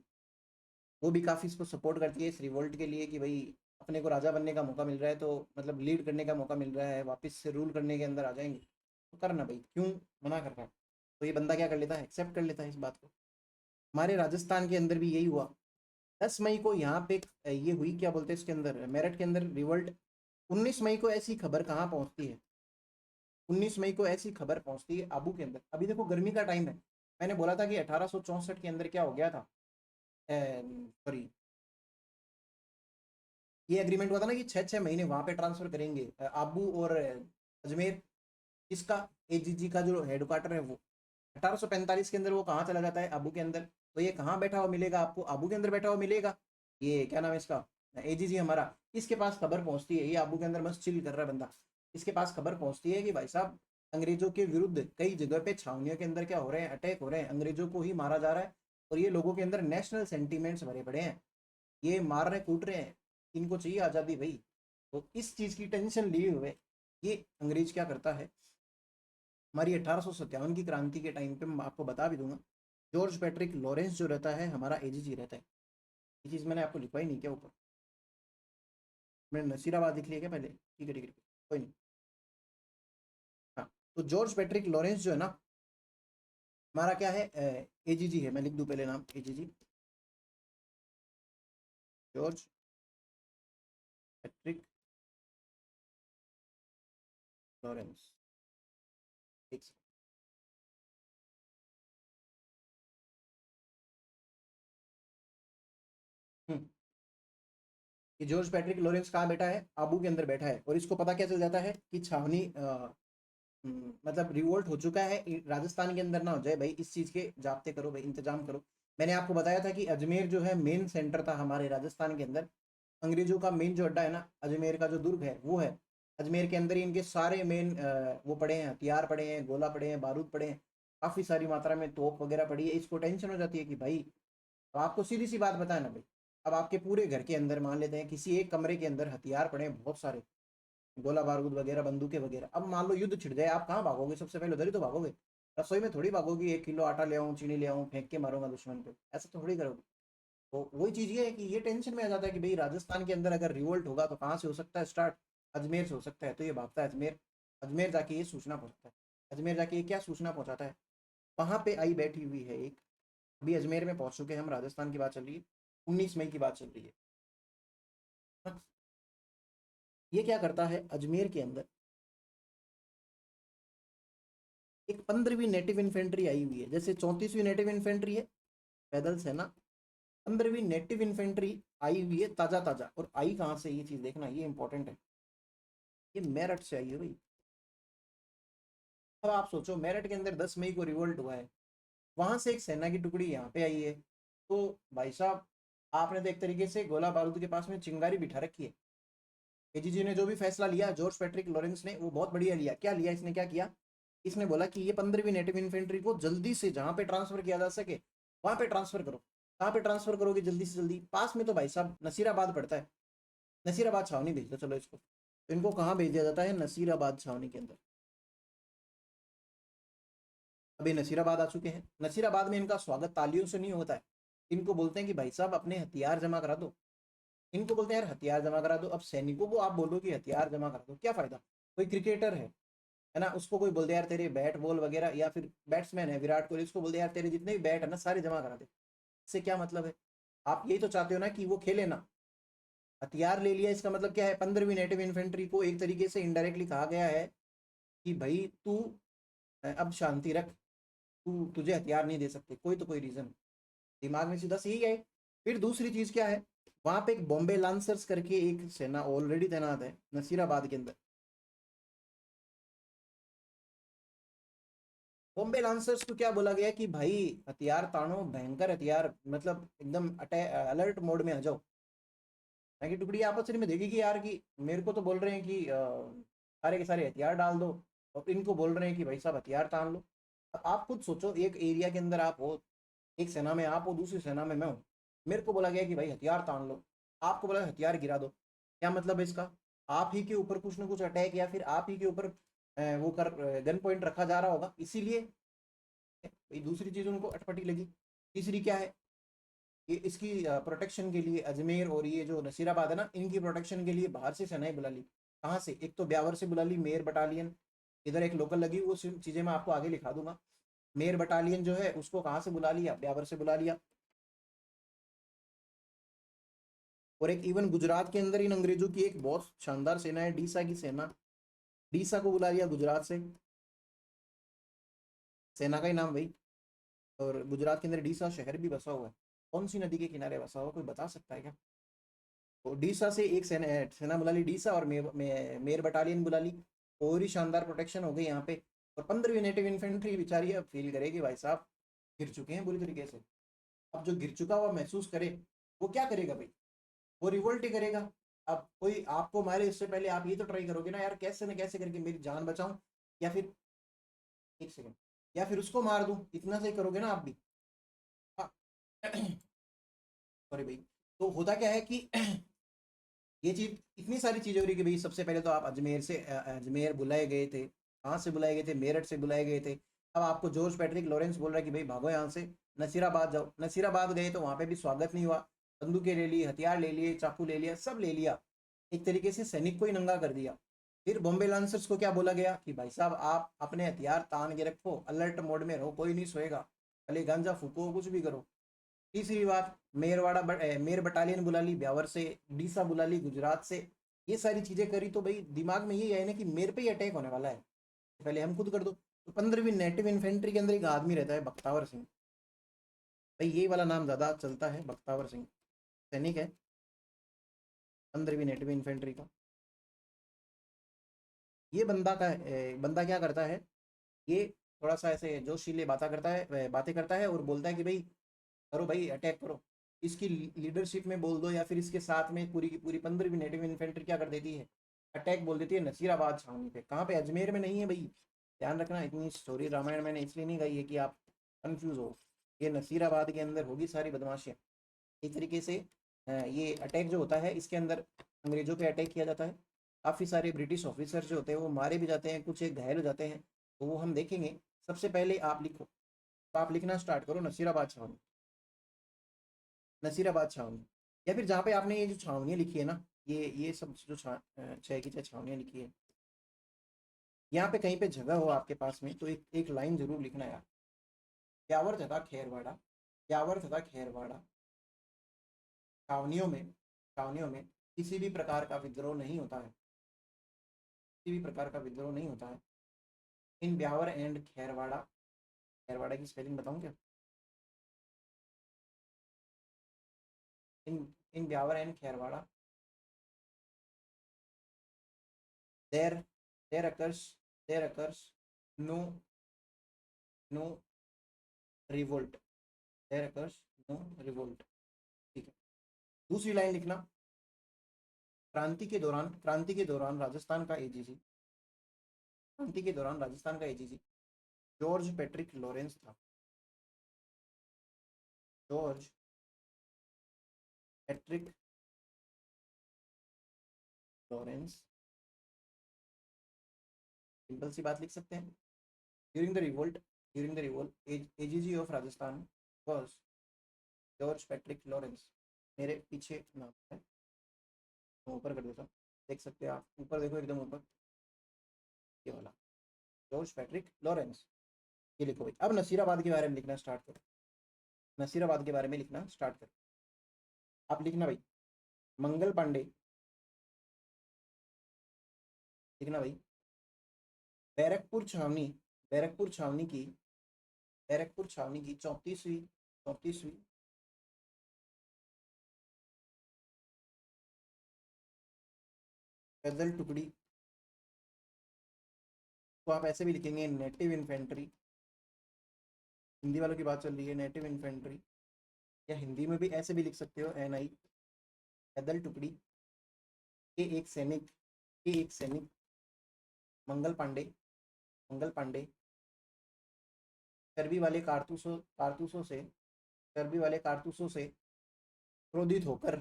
वो भी काफ़ी इसको सपोर्ट करती है इस रिवोल्ट के लिए कि भाई अपने को राजा बनने का मौका मिल रहा है, तो मतलब लीड करने का मौका मिल रहा है, वापस से रूल करने के अंदर आ जाएंगे तो करना भाई, क्यों मना कर रहा है। तो ये बंदा क्या कर लेता है, एक्सेप्ट कर लेता है इस बात को। हमारे राजस्थान के अंदर भी यही हुआ। 10 मई को यहाँ पे ये हुई, क्या बोलते हैं इसके अंदर, मेरठ के अंदर रिवोल्ट। 19 मई को ऐसी खबर कहाँ पहुँचती है, 19 मई को ऐसी खबर पहुँचती है आबू के अंदर। अभी देखो गर्मी का टाइम है। मैंने बोला था कि 1864 के अंदर क्या हो गया था, सॉरी, ये एग्रीमेंट हुआ था ना कि 6 6 महीने वहां पे ट्रांसफर करेंगे, आबू और अजमेर। इसका एजीजी का जो हेडक्वार्टर है वो 1845 के अंदर वो कहाँ चला जाता है, आबू के अंदर। तो ये कहाँ बैठा हुआ मिलेगा आपको, आबू के अंदर बैठा हुआ मिलेगा। ये क्या नाम है इसका, एजीजी हमारा। इसके पास खबर पहुंचती है, ये आबू के अंदर मस्त चिल कर रहा है बंदा। इसके पास खबर पहुंचती है कि भाई साहब अंग्रेजों के विरुद्ध कई जगह पे छावनियों के अंदर क्या हो रहे हैं, अटैक हो रहे हैं, अंग्रेजों को ही मारा जा रहा है। और ये लोगों के अंदर नेशनल सेंटीमेंट्स भरे पड़े हैं, ये मार रहे कूट रहे हैं, इनको चाहिए आज़ादी भाई। तो इस चीज़ की टेंशन लिए हुए ये अंग्रेज क्या करता है, हमारी 1857 की क्रांति के टाइम पे मैं आपको बता भी दूंगा, जॉर्ज पैट्रिक लॉरेंस जो रहता है हमारा एजीजी रहता है। ये चीज़ मैंने आपको लिखवाई नहीं क्या ऊपर, मैंने नसीराबाद लिख लिया क्या पहले, ठीक है ठीक है कोई नहीं। हाँ, तो जॉर्ज पैट्रिक लॉरेंस जो है ना, हमारा क्या है, एजीजी है। मैं लिख दूँ पहले नाम, एजीजी जॉर्ज पैट्रिक लॉरेंस। एक सेकंड। हम्म, कि जॉर्ज पैट्रिक लॉरेंस कहाँ बैठा है, आबू के अंदर बैठा है। और इसको पता क्या चल जाता है कि छावनी मतलब रिवोल्ट हो चुका है, राजस्थान के अंदर ना हो जाए भाई, इस चीज़ के जाप्ते करो भाई, इंतजाम करो। मैंने आपको बताया था कि अजमेर जो है मेन सेंटर था हमारे राजस्थान के अंदर। अंग्रेजों का मेन जो अड्डा है ना, अजमेर का जो दुर्ग है वो है। अजमेर के अंदर ही इनके सारे मेन वो पड़े हैं, हथियार पड़े हैं, गोला पड़े हैं, बारूद पड़े हैं, काफ़ी सारी मात्रा में तोप वगैरह पड़ी है। इसको टेंशन हो जाती है कि भाई, तो आपको सीधी सी बात बताए ना भाई, अब आपके पूरे घर के अंदर मान लेते हैं किसी एक कमरे के अंदर हथियार पड़े हैं बहुत सारे, गोला बारूद वगैरह, बंदूकें वगैरह। अब मान लो युद्ध छिड़ जाए, आप कहाँ भागोगे, सबसे पहले उधर ही तो भागोगे। रसोई में थोड़ी भागोगी, 1 किलो आटा ले आऊँ, चीनी ले आऊँ, फेंक के मारूंगा दुश्मन पे, ऐसा तो थोड़ी करोगे। तो वही चीज़ ये है कि ये टेंशन में आ जाता है कि भाई राजस्थान के अंदर अगर रिवोल्ट होगा तो कहाँ से हो सकता है स्टार्ट, अजमेर से हो सकता है। तो ये भागता है अजमेर। अजमेर जाके ये सूचना पहुँचाता है। अजमेर जाके ये क्या सूचना पहुँचाता है, वहाँ पे आई बैठी हुई है एक, अभी अजमेर में पहुँच चुके हैं हम, राजस्थान की बात चल रही है, 19 मई की बात चल रही है। हाँ, ये क्या करता है अजमेर के अंदर, एक 15वीं नेटिव इन्फेंट्री आई हुई है, जैसे 34वीं नेटिव इन्फेंट्री है पैदल से ना, 15वीं नेटिव इन्फेंट्री आई हुई है ताजा ताजा। और आई कहाँ से, ये चीज देखना, ये इंपॉर्टेंट है। ये मेरठ से आई है भाई। अब आप सोचो मेरठ के अंदर 10 मई को रिवोल्ट हुआ है, वहां से एक सेना की टुकड़ी यहाँ पे आई है। तो भाई साहब आपने तो एक तरीके से गोला बारूद के पास में चिंगारी बिठा रखी है। एजीजी ने जो भी फैसला लिया जॉर्ज पैट्रिक लॉरेंस ने, वो बहुत बढ़िया लिया। क्या लिया इसने, क्या किया, इसने बोला कि ये 15वीं नेटिव इन्फेंट्री को जल्दी से जहां पे ट्रांसफर किया जा सके वहां पे ट्रांसफर करो। कहाँ पे ट्रांसफर करोगे जल्दी से जल्दी, पास में तो भाई साहब नसीराबाद पड़ता है, नसीराबाद छावनी भेज दो चलो इसको। तो इनको कहाँ भेज दिया जाता है, नसीराबाद छावनी के अंदर। अभी नसीराबाद आ चुके हैं। नसीराबाद में इनका स्वागत तालियों से नहीं होता है, इनको बोलते हैं कि भाई साहब अपने हथियार जमा करा दो। इनको बोलते हैं यार हथियार जमा करा दो। अब सैनिकों को आप बोलो कि हथियार जमा करा दो, क्या फायदा। कोई क्रिकेटर है ना, उसको कोई बोल दे यार तेरे बैट बॉल वगैरह, या फिर बैट्समैन है विराट कोहली, उसको बोल दे यार तेरे जितने भी बैट है ना सारे जमा करा दे। इससे क्या मतलब है, आप यही तो चाहते हो ना कि वो खेले ना। हथियार ले लिया, इसका मतलब क्या है, 15वीं नेटिव इन्फेंट्री को एक तरीके से इनडायरेक्टली कहा गया है कि भाई तू अब शांति रख, तू तुझे हथियार नहीं दे सकते, कोई तो कोई रीजन दिमाग में सीधा से यही है। फिर दूसरी चीज क्या है, वहां पे एक बॉम्बे लांसर्स करके एक सेना ऑलरेडी तैनात है नसीराबाद के अंदर। बॉम्बे लांसर्स को क्या बोला गया कि भाई हथियार तानो, भयंकर हथियार, मतलब एकदम अटैक अलर्ट मोड में आ जाओ, ताकि टुकड़ी आपस में देखेगी यार कि मेरे को तो बोल रहे हैं कि सारे के सारे हथियार डाल दो, और इनको बोल रहे हैं कि भाई साहब हथियार तान लो। अब आप खुद सोचो, एक एरिया के अंदर आप हो, एक सेना में आप हो, दूसरी सेना में मैं हूँ, मेरे को बोला गया कि भाई हथियार तान लो, आपको बोला हथियार गिरा दो। क्या मतलब है इसका? आप ही के ऊपर कुछ ना कुछ अटैक, या फिर आप ही के ऊपर वो कर गन पॉइंट रखा जा रहा होगा, इसीलिए भाई दूसरी चीज उनको अटपटी लगी। तीसरी क्या है, ये इसकी प्रोटेक्शन के लिए अजमेर और ये जो नसीराबाद है ना, इनकी प्रोटेक्शन के लिए बाहर से सेनाएं बुला ली। कहाँ से? एक तो ब्यावर से बुला ली मेयर बटालियन, इधर एक लोकल लगी, वो चीज़ें मैं आपको आगे लिखा दूंगा। मेयर बटालियन जो है उसको कहाँ से बुला लिया? ब्यावर से बुला लिया। और एक इवन गुजरात के अंदर इन अंग्रेजों की एक बहुत शानदार सेना है, डीसा की सेना, डीसा को बुला लिया गुजरात से, सेना का ही नाम भाई। और गुजरात के अंदर डीसा शहर भी बसा हुआ है। कौन सी नदी के किनारे बसा हुआ, कोई बता सकता है क्या? तो डीसा से एक सेना बुला ली, डीसा, और मेयर बटालियन बुला ली। और ही शानदार प्रोटेक्शन हो गई यहाँ पे। और 15वीं नेटिव इन्फेंट्री बेचारी अब फील करेगी भाई साहब गिर चुके हैं बुरी तरीके से। अब जो गिर चुका हुआ महसूस करे, वो क्या करेगा भाई? वो रिवोल्ट ही करेगा। अब कोई आपको मारे उससे पहले आप ये तो ट्राई करोगे ना यार, कैसे न कैसे करके मेरी जान बचाऊं, या फिर एक सेकंड, या फिर उसको मार दूं, इतना सही करोगे ना आप भी। हाँ। सॉरी भाई। तो होता क्या है कि ये चीज, इतनी सारी चीजें हो रही कि भाई सबसे पहले तो आप अजमेर से अजमेर बुलाए गए थे, कहाँ से बुलाए गए थे? मेरठ से बुलाए गए थे। अब आपको जॉर्ज पैट्रिक लॉरेंस बोल रहा है कि भाई भागो यहाँ से, नसीराबाद जाओ। नसीराबाद गए तो वहां पे भी स्वागत नहीं हुआ, बंदूकें ले ली, हथियार ले लिए, चाकू ले लिया, सब ले लिया, एक तरीके से सैनिक को ही नंगा कर दिया। फिर बॉम्बे लांसर्स को क्या बोला गया कि भाई साहब आप अपने हथियार तान के रखो, अलर्ट मोड में रहो, कोई नहीं सोएगा, भले गांजा फूको, कुछ भी करो। तीसरी बात, मेयर बटालियन बुला ली ब्यावर से, डीसा बुला ली गुजरात से। ये सारी चीजें करी तो भाई दिमाग में ये है ना कि मेरे पे ही अटैक होने वाला है, पहले हम खुद कर दो। तो 15वीं नेटिव इन्फेंट्री के अंदर एक आदमी रहता है बख्तावर सिंह, भाई ये वाला नाम ज्यादा चलता है, बख्तावर सिंह, सैनिक है 15वीं नेटिव इन्फेंट्री का। ये बंदा क्या करता है, ये थोड़ा सा ऐसे जोशीले बातें करता है और बोलता है कि भाई करो भाई, अटैक करो। इसकी लीडरशिप में बोल दो, या फिर इसके साथ में पूरी की पूरी 15वीं नेटिव इन्फेंट्री क्या कर देती है, अटैक बोल देती है नसीराबाद छावनी पे। कहाँ पे? अजमेर में नहीं है भाई, ध्यान रखना। इतनी स्टोरी रामायण मैंने इसलिए नहीं गाई है कि आप कंफ्यूज हो। ये नसीराबाद के अंदर होगी सारी बदमाशियाँ। एक तरीके से ये अटैक जो होता है इसके अंदर अंग्रेजों पे अटैक किया जाता है। काफ़ी सारे ब्रिटिश ऑफिसर जो होते हैं वो मारे भी जाते हैं, कुछ एक घायल हो जाते हैं, तो वो हम देखेंगे। सबसे पहले आप लिखो, तो आप लिखना स्टार्ट करो नसीराबाद छावनी, नसीराबाद छावनी। या फिर जहाँ पे आपने ये जो छावनियाँ लिखी है ना, ये सब जो छः की छः छावनियाँ लिखी है, यहाँ पे कहीं पे जगह हो आपके पास में तो एक एक लाइन जरूर लिखना यार। ब्यावर तथा खेरवाड़ा, ब्यावर तथा खेरवाड़ा छावनियों में, छावनियों में किसी भी प्रकार का विद्रोह नहीं होता है, किसी भी प्रकार का विद्रोह नहीं होता है। इन ब्यावर एंड खेरवाड़ा, खेरवाड़ा की स्पेलिंग बताऊँ क्या? In in Beawar and Kherwara, there there occurs, there occurs no, no revolt, there occurs no revolt. ठीक है। दूसरी लाइन लिखना, क्रांति के दौरान राजस्थान का एजीसी, क्रांति के दौरान राजस्थान का एजीसी जॉर्ज पैट्रिक लॉरेंस था, जॉर्ज पैट्रिक लॉरेंस। सिंपल सी बात लिख सकते हैं, during the revolt, during the revolt AGG of Rajasthan was George Patrick Lawrence. मेरे पीछे नाम है, मैं ऊपर कर देता हूँ, देख सकते हैं आप, ऊपर देखो एकदम ऊपर, ये वाला जॉर्ज पैट्रिक लॉरेंस। ये लिखो भाई। अब नसीराबाद के बारे में लिखना स्टार्ट करो, नसीराबाद के बारे में लिखना स्टार्ट करो। आप लिखना भाई, मंगल पांडे, लिखना भाई, बैरकपुर छावनी, बैरकपुर छावनी की, बैरकपुर छावनी की 34वीं पैदल टुकड़ी, तो आप ऐसे भी लिखेंगे नेटिव इन्फेंट्री, हिंदी वालों की बात चल रही है, नेटिव इन्फेंट्री, या हिंदी में भी ऐसे भी लिख सकते हो NI, पैदल टुकड़ी के एक सैनिक, के एक सैनिक मंगल पांडे, मंगल पांडे चर्बी वाले कारतूसों से, चर्बी वाले कारतूसों से क्रोधित होकर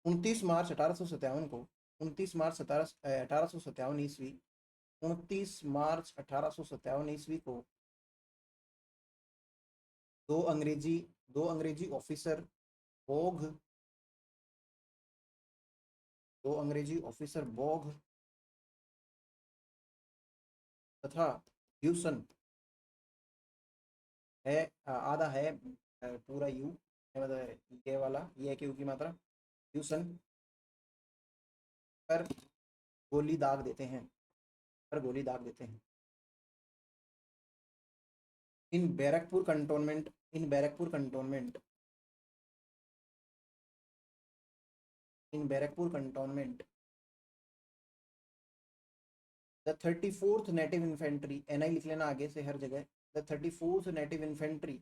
29 मार्च 1857 को, 29 मार्च 1857 ईस्वी, 29 मार्च 1857 ईस्वी को दो अंग्रेजी, ऑफिसर बोग, दो अंग्रेजी ऑफिसर बोग तथा ह्यूसन है, आधा है पूरा यू, मतलब ये वाला, ये है कि यू की मात्रा, ह्यूसन पर गोली दाग देते हैं, पर गोली दाग देते हैं। In Barrackpore cantonment, in Barrackpore cantonment, in Barrackpore cantonment the 34th native infantry, NI लिख लेना आगे से हर जगह, the 34th native infantry,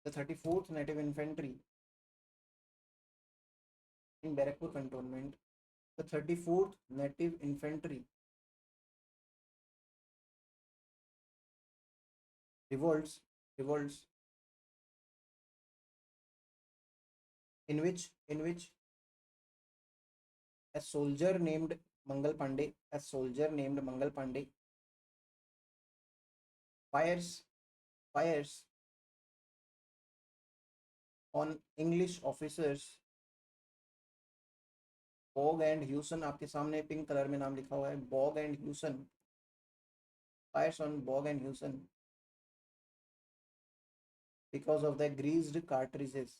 the 34th native infantry in Barrackpore cantonment, the 34th native infantry revolts in which a soldier named Mangal Pandey, fires on English officers Baugh and Hewson, आपके सामने pink colour में नाम लिखा हुआ है, Baugh and Hewson, fires on Baugh and Hewson because of the greased cartridges,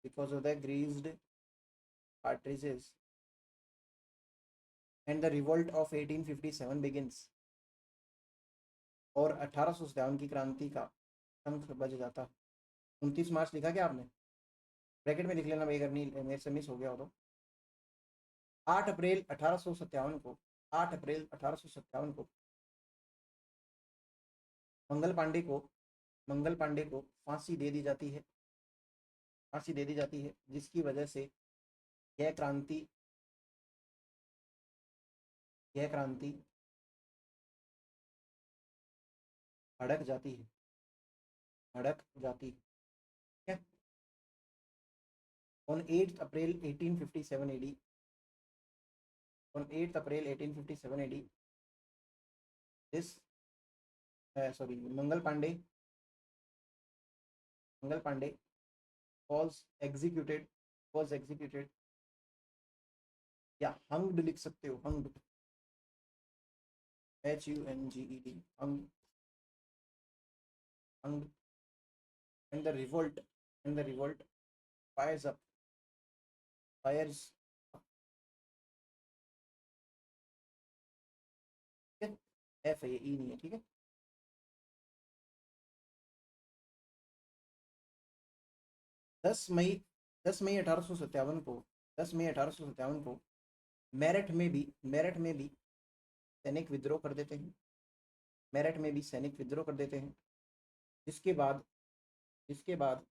because of the greased cartridges, and the revolt of 1857 begins, और 1857 की क्रांति का शंख बज जाता। 29 मार्च लिखा क्या आपने? ब्रैकेट में लिख लेना भाई, अगर नहीं मेरे से मिस हो गया हो तो। 8 अप्रैल 1857 को, 8 अप्रैल 1857 को मंगल पांडे को फांसी दे दी जाती है, फांसी दे दी जाती है, जिसकी वजह से यह क्रांति, यह क्रांति भड़क जाती है, भड़क जाती है। On 8th April 1857 AD, on 8th April 1857 AD, this sorry, Mangal Pandey was executed, या hanged लिख सकते हो, hanged, HUNGED, hanged, and the revolt fires up, F है, E नहीं है, ठीक है। 10 मई 1857 को, 10 मई 1857 को मेरठ में भी सैनिक विद्रोह कर देते हैं, मेरठ में भी सैनिक विद्रोह कर देते हैं, जिसके बाद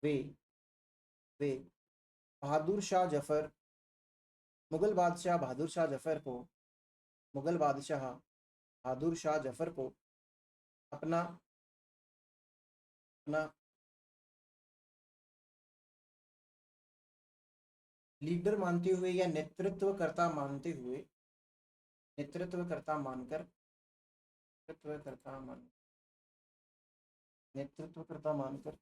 वे वे बहादुर शाह जफर, मुगल बादशाह बहादुर शाह जफर को, मुगल बादशाह बहादुर शाह जफर को अपना अपना लीडर मानते हुए, या नेतृत्वकर्ता मानते हुए, नेतृत्वकर्ता मानकर, नेतृत्वकर्ता मानकर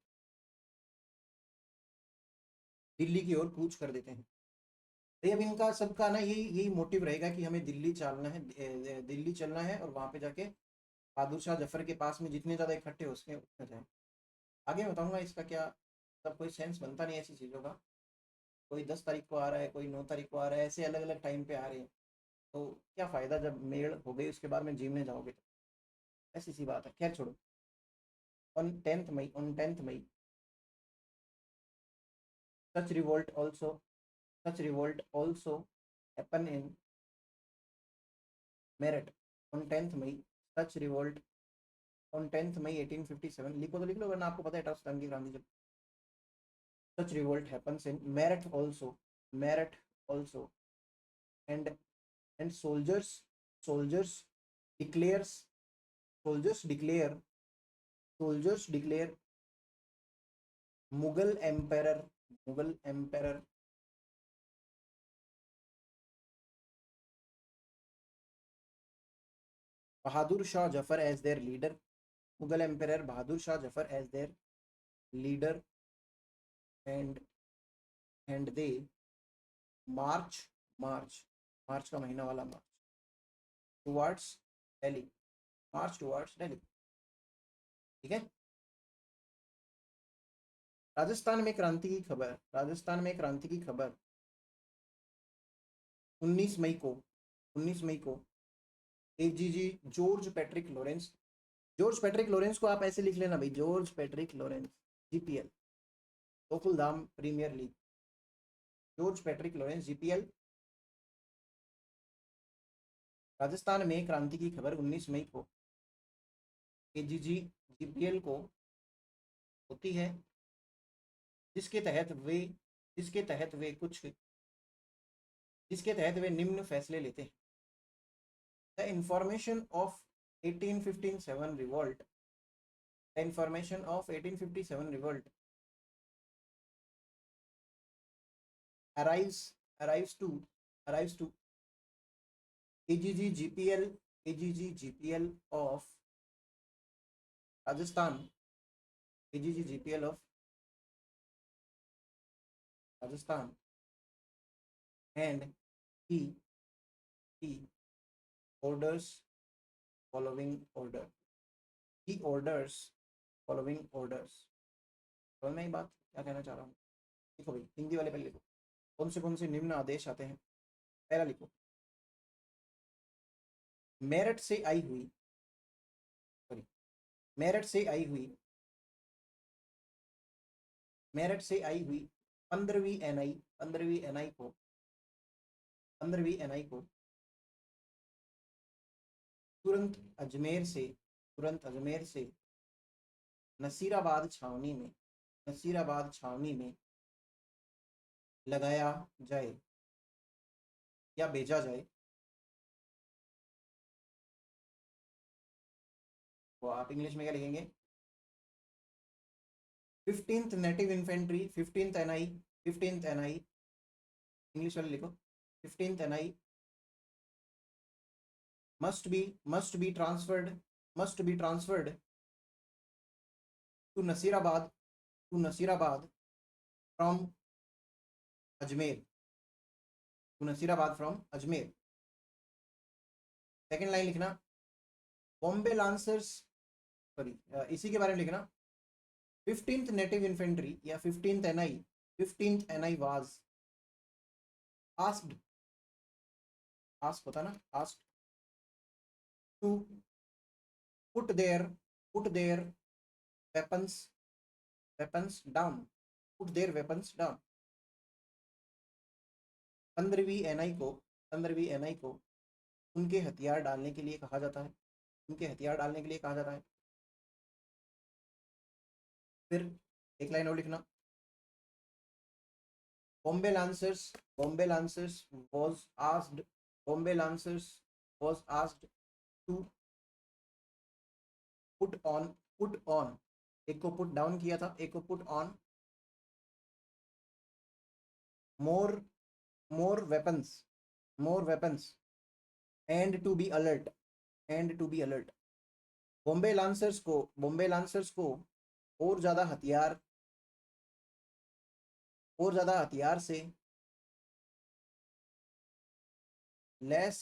दिल्ली की ओर कूच कर देते हैं। तो अब इनका सबका ना यही मोटिव रहेगा कि हमें दिल्ली चलना है, दिल्ली चलना है, और वहां पे जाके बहादुर शाह जफर के पास में जितने ज़्यादा इकट्ठे हो सके उतने जाए। आगे मैं बताऊंगा इसका क्या, तब कोई सेंस बनता नहीं ऐसी चीज़ों का। कोई 10 तारीख को आ रहा है, कोई 9 तारीख को आ रहा है, ऐसे अलग अलग टाइम पे आ रहे हैं, तो क्या फ़ायदा जब मेल हो गई उसके बाद में जिम में जाओगे तो। ऐसी सी बात है, खैर छोड़ो। On 10th May such revolt also such revolt also happen in Meerut on 10th May such revolt on 10th May 1857, लिखो तो लिख लो वरना आपको पता है टफ की क्रांति जब। such revolt happens in Meerut also and soldiers declares soldiers declare soldiers declare Mughal emperor Bahadur Shah Jafar as their leader. Mughal emperor Bahadur Shah Jafar as their leader, and they march march मार्च का महीना वाला मार्च towards Delhi, मार्च towards Delhi. ठीक है। राजस्थान में क्रांति की खबर, राजस्थान में क्रांति की खबर 19 मई को एजीजी जॉर्ज पैट्रिक लॉरेंस को आप ऐसे लिख लेना भाई, George Patrick Lawrence, GPL, Gokuldham premier league, George Patrick Lawrence GPL. Rajasthan में क्रांति की खबर 19 मई को एजीजी जीपीएल को होती है, जिसके तहत वे जिसके तहत वे कुछ जिसके तहत वे निम्न फैसले लेते हैं। The information of 1857 revolt the information of 1857 revolt arrives arrives to AGG GPL of Rajasthan, AGG GPL of Rajasthan, and he orders following order. He orders following orders. समझ में आई बात क्या कहना चाह रहा हूँ? लिखो भाई, हिंदी वाले पहले लिखो, कौन से निम्न आदेश आते हैं। पहला लिखो, मेरठ से आई हुई सॉरी मेरठ से आई हुई मेरठ से आई हुई 15वीं एनआई को तुरंत अजमेर से नसीराबाद छावनी में लगाया जाए या भेजा जाए। तो आप इंग्लिश में क्या लिखेंगे? 15th native infantry, 15th NI English वाले लिखो, 15th NI must be transferred to Nasirabad from Ajmer, second line लिखना, बॉम्बे लांसर्स सॉरी इसी के बारे में लिखना, 15th नेटिव इन्फेंट्री या 15th एनआई वाज आस्क्ड होता ना, asked to put their weapons down, put their weapons down। 15वीं एनआई को उनके हथियार डालने के लिए कहा जाता है, फिर एक लाइन और लिखना, Bombay lancers was asked to put on, एक को पुट डाउन किया था, एक को put on more weapons and to be alert। Bombay lancers को और ज़्यादा हथियार से लैस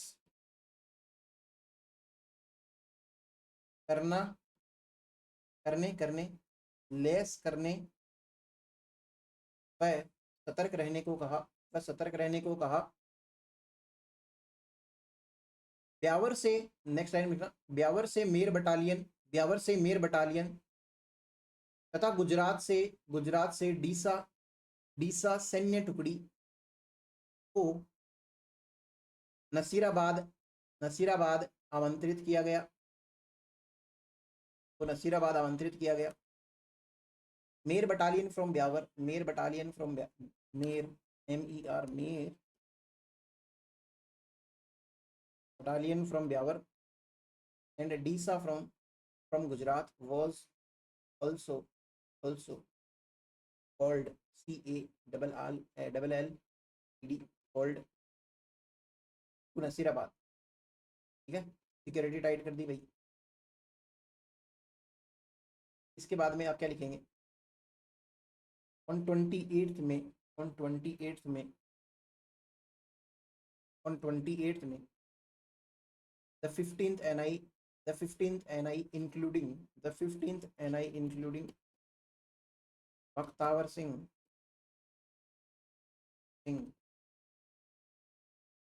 करने लेस करने व सतर्क रहने को कहा, व सतर्क रहने को कहा। ब्यावर से, नेक्स्ट लाइन लिखना, ब्यावर से मेर बटालियन, ब्यावर से मेर बटालियन तथा गुजरात से डीसा डीसा सैन्य टुकड़ी को नसीराबाद नसीराबाद आमंत्रित किया गया, तो नसीराबाद आमंत्रित किया गया। मेर बटालियन फ्रॉम ब्यावर, मेर बटालियन फ्रॉम मेर, MER, मेर battalion from Beawar and Deesa from Gujarat was also called, CALLED, called to Nasirabad. ठीक है, सिक्योरिटी टाइट कर दी भाई। इसके बाद में आप क्या लिखेंगे, ऑन 28 में, ऑन 28 में, ऑन 28 में the 15th NI, the 15th NI including, the 15th NI including Bakhtavar Singh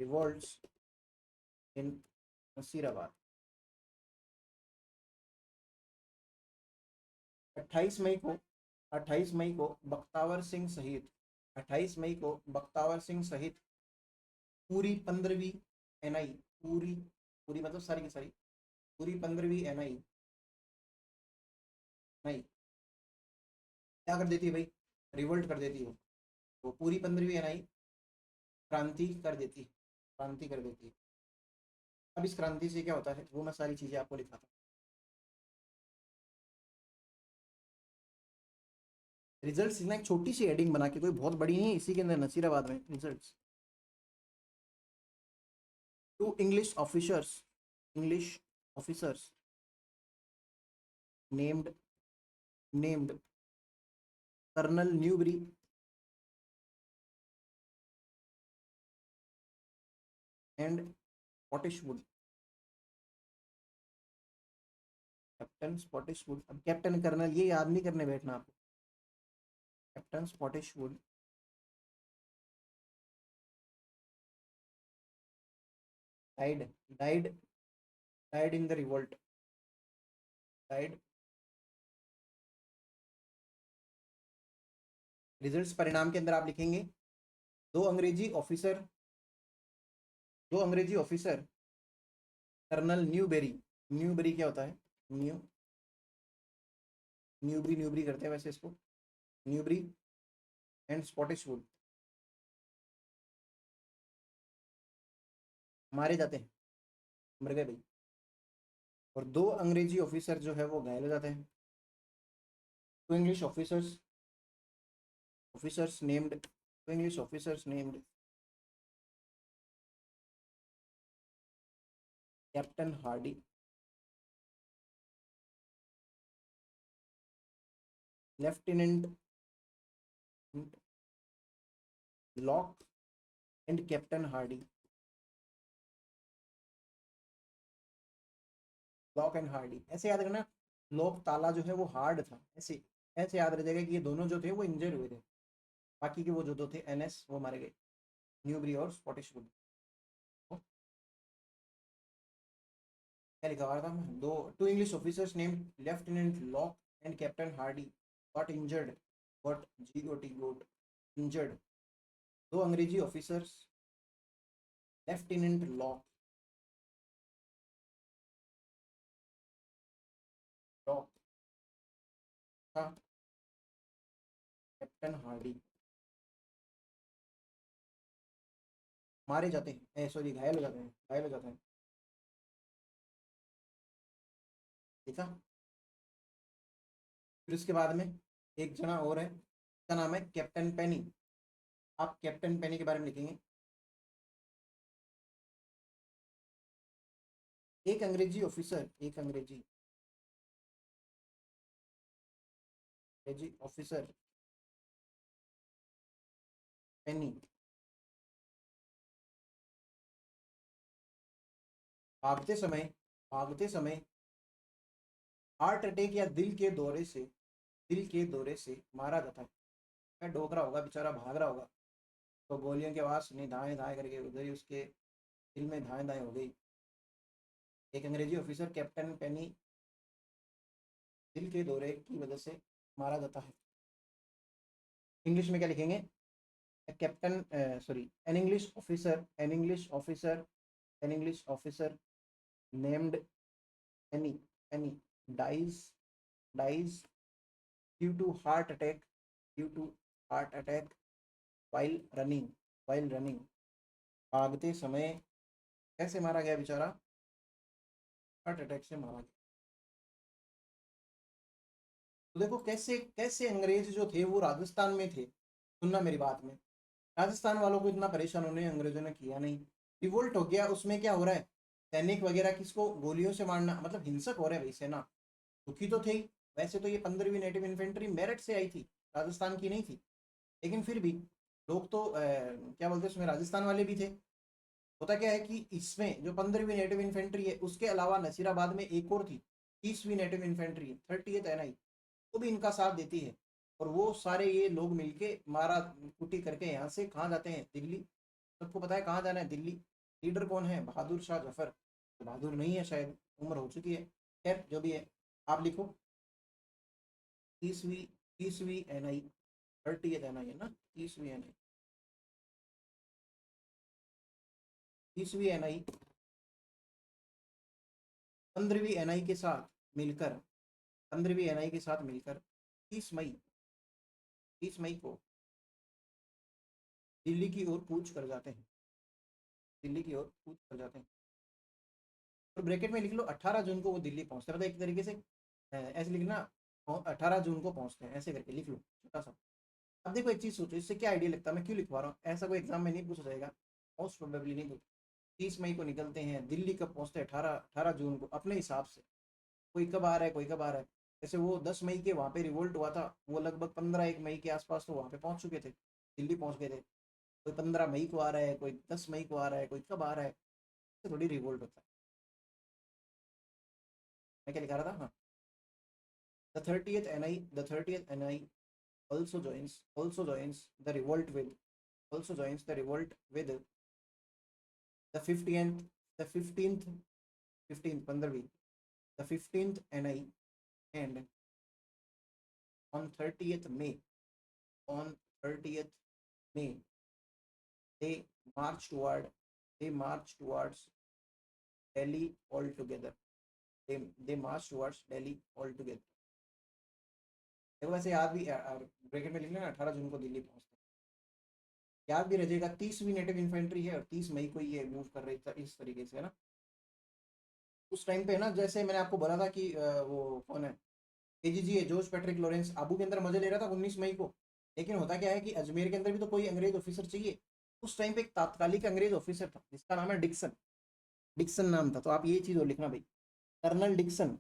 revolts in Nasirabad. 28 मई को, 28 मई को बख्तावर सिंह सहित, 28 मई को बख्तावर सिंह सहित पूरी 15वीं NI, पूरी पूरी मतलब सारी की सारी, पूरी 15वीं NI नहीं क्या कर देती है भाई, रिवोल्ट कर देती है। वो पूरी 15वीं NI क्रांति कर देती है, क्रांति कर देती है। अब इस क्रांति से क्या होता है वो मैं सारी चीजें आपको लिखाता हूँ। रिजल्ट्स लिखना, एक छोटी सी हेडिंग बना के, कोई बहुत बड़ी नहीं, इसी के अंदर नसीराबाद में results. Two English officers named colonel Newbury and Spottiswood, captain Spottiswood. अब कैप्टन कर्नल ये याद नहीं करने बैठना आपको, captain Spottiswood died died died in the revolt, died। Results परिणाम के अंदर आप लिखेंगे दो अंग्रेजी ऑफिसर, दो अंग्रेजी ऑफिसर कर्नल न्यूबेरी, न्यूबेरी क्या होता है, न्यूबरी करते हैं वैसे इसको, न्यूबरी एंड स्पॉटिशवुड मारे जाते हैं, मर गए भाई। और दो अंग्रेजी ऑफिसर जो है वो घायल हो जाते हैं। Two English officers named, two English officers named captain Hardy, lieutenant Locke and captain Hardy, Locke and Hardy ऐसे याद रखना। लॉक ताला जो है वो हार्ड था, ऐसे ऐसे याद रह जाएगा कि ये दोनों जो थे वो इंजर हुए थे, बाकी के वो जो दो थे NS वो मारे गए, न्यूबरी और स्पॉटिशवुड। क्या लिखा हुआ था, दो, two English officers named lieutenant Locke and captain Hardy got injured, got GOT injured. दो अंग्रेजी ऑफिसर्स लेफ्टिनेंट लॉक, लॉक था कैप्टन हार्डी मारे जाते हैं, सॉरी घायल हो जाते हैं, घायल हो जाते हैं। देखा, फिर उसके बाद में एक जना और है, उसका नाम है कैप्टन पेनी। आप कैप्टन पेनी के बारे में लिखेंगे, एक अंग्रेजी ऑफिसर, एक अंग्रेजी ऑफिसर पेनी भागते समय, भागते समय हार्ट अटैक या दिल के दौरे से, दिल के दौरे से मारा जाता है। डोकरा होगा बेचारा, भाग रहा होगा तो गोलियों की आवाज़ सुनी, धाएं धाएं करके उधर ही उसके दिल में धाएं धाएं हो गई। एक अंग्रेजी ऑफिसर कैप्टन पेनी दिल के दौरे की वजह से मारा जाता है। इंग्लिश में क्या लिखेंगे? Captain sorry an English officer, an English officer, an English officer named Penny, Penny dies, dies due to heart attack, due to heart attack while running, while running भागते समय कैसे मारा गया बेचारा? हार्ट अटैक से मारा गया। तो देखो कैसे कैसे अंग्रेज जो थे वो राजस्थान में थे। सुनना मेरी बात में, राजस्थान वालों को इतना परेशान होने अंग्रेजों ने किया नहीं। रिवोल्ट हो गया, उसमें क्या हो रहा है, सैनिक वगैरह किसको गोलियों से मारना, मतलब हिंसक हो रहा है भाई सेना। दुखी तो थे ही। वैसे तो ये 15वीं नेटिव इन्फेंट्री मेरठ से आई थी, राजस्थान की नहीं थी, लेकिन फिर भी लोग तो क्या बोलते हैं उसमें राजस्थान वाले भी थे। होता क्या है कि इसमें जो 15वीं नेटिव इन्फेंट्री है उसके अलावा नसीराबाद में एक और थी 30वीं नेटिव इन्फेंट्री, 30th NI, वो भी इनका साथ देती है। और वो सारे ये लोग मिलके मारा कुटी करके यहाँ से कहाँ जाते हैं? दिल्ली। सबको पता है कहाँ जाना है? दिल्ली। लीडर कौन है? बहादुर शाह जफर। बहादुर नहीं है शायद, उम्र हो चुकी है, खैर जो भी है। आप लिखो 30वीं, 30वीं NI, 30th NI है ना, 30वीं NI, 30वीं NI 15वीं NI के साथ मिलकर, 15वीं NI के साथ मिलकर 30 मई, 30 मई को दिल्ली की ओर कूच कर जाते हैं, दिल्ली की ओर कूच कर जाते हैं। और ब्रैकेट में लिख लो 18 जून को वो दिल्ली पहुंचते हैं, मतलब एक तरीके से ऐसे लिखना 18 जून को पहुंचते हैं, ऐसे करके लिख लो छोटा सा। अब देखो एक चीज़ सोचो, इससे क्या आइडिया लगता है, मैं क्यों लिखवा रहा हूँ? ऐसा कोई एग्जाम में नहीं पूछा जाएगा, मोस्ट प्रोबेबली नहीं पूछा। 30 मई को निकलते हैं, दिल्ली कब पहुंचते हैं? 18 जून को, अपने हिसाब से। कोई कब आ रहा है, कोई कब आ रहा है। जैसे वो 10 मई के वहाँ पे रिवोल्ट हुआ था, वो लगभग 15-1 मई के आसपास तो वहाँ पे पहुँच चुके थे, दिल्ली पहुँच गए थे। कोई 15 मई को आ रहा है, कोई 10 मई को आ रहा है, कोई कब आ रहा है, तो थोड़ी रिवोल्ट होता है। मैं क्या लिखा रहा था? हाँ, the 30th NI, the 30th NI also joins the revolt with, also joins the revolt with the 15th, the 15th, 15th 15वीं, the 15th NI, and on 30th May, on 30th May they march toward, they march towards Delhi altogether, they march towards Delhi altogether। देखो वैसे याद भी bracket में लिख लेना 18 जून को दिल्ली पहुंचते हैं, याद भी रह जाएगा। 30वीं नेटिव इन्फेंट्री है और 30 मई को ये मूव कर रही था इस तरीके से, है ना। उस टाइम पे ना, जैसे मैंने आपको बोला था कि वो कौन है, AGG है जॉर्ज पैट्रिक लॉरेंस, आबू के अंदर मजे ले रहा था 19 मई को। लेकिन होता क्या है कि अजमेर के अंदर भी तो कोई अंग्रेज ऑफिसर चाहिए। उस टाइम पे एक तात्कालिक अंग्रेज ऑफिसर था जिसका नाम है डिक्सन, डिक्सन नाम था। तो आप ये चीज़ और लिखना भाई, colonel Dixon,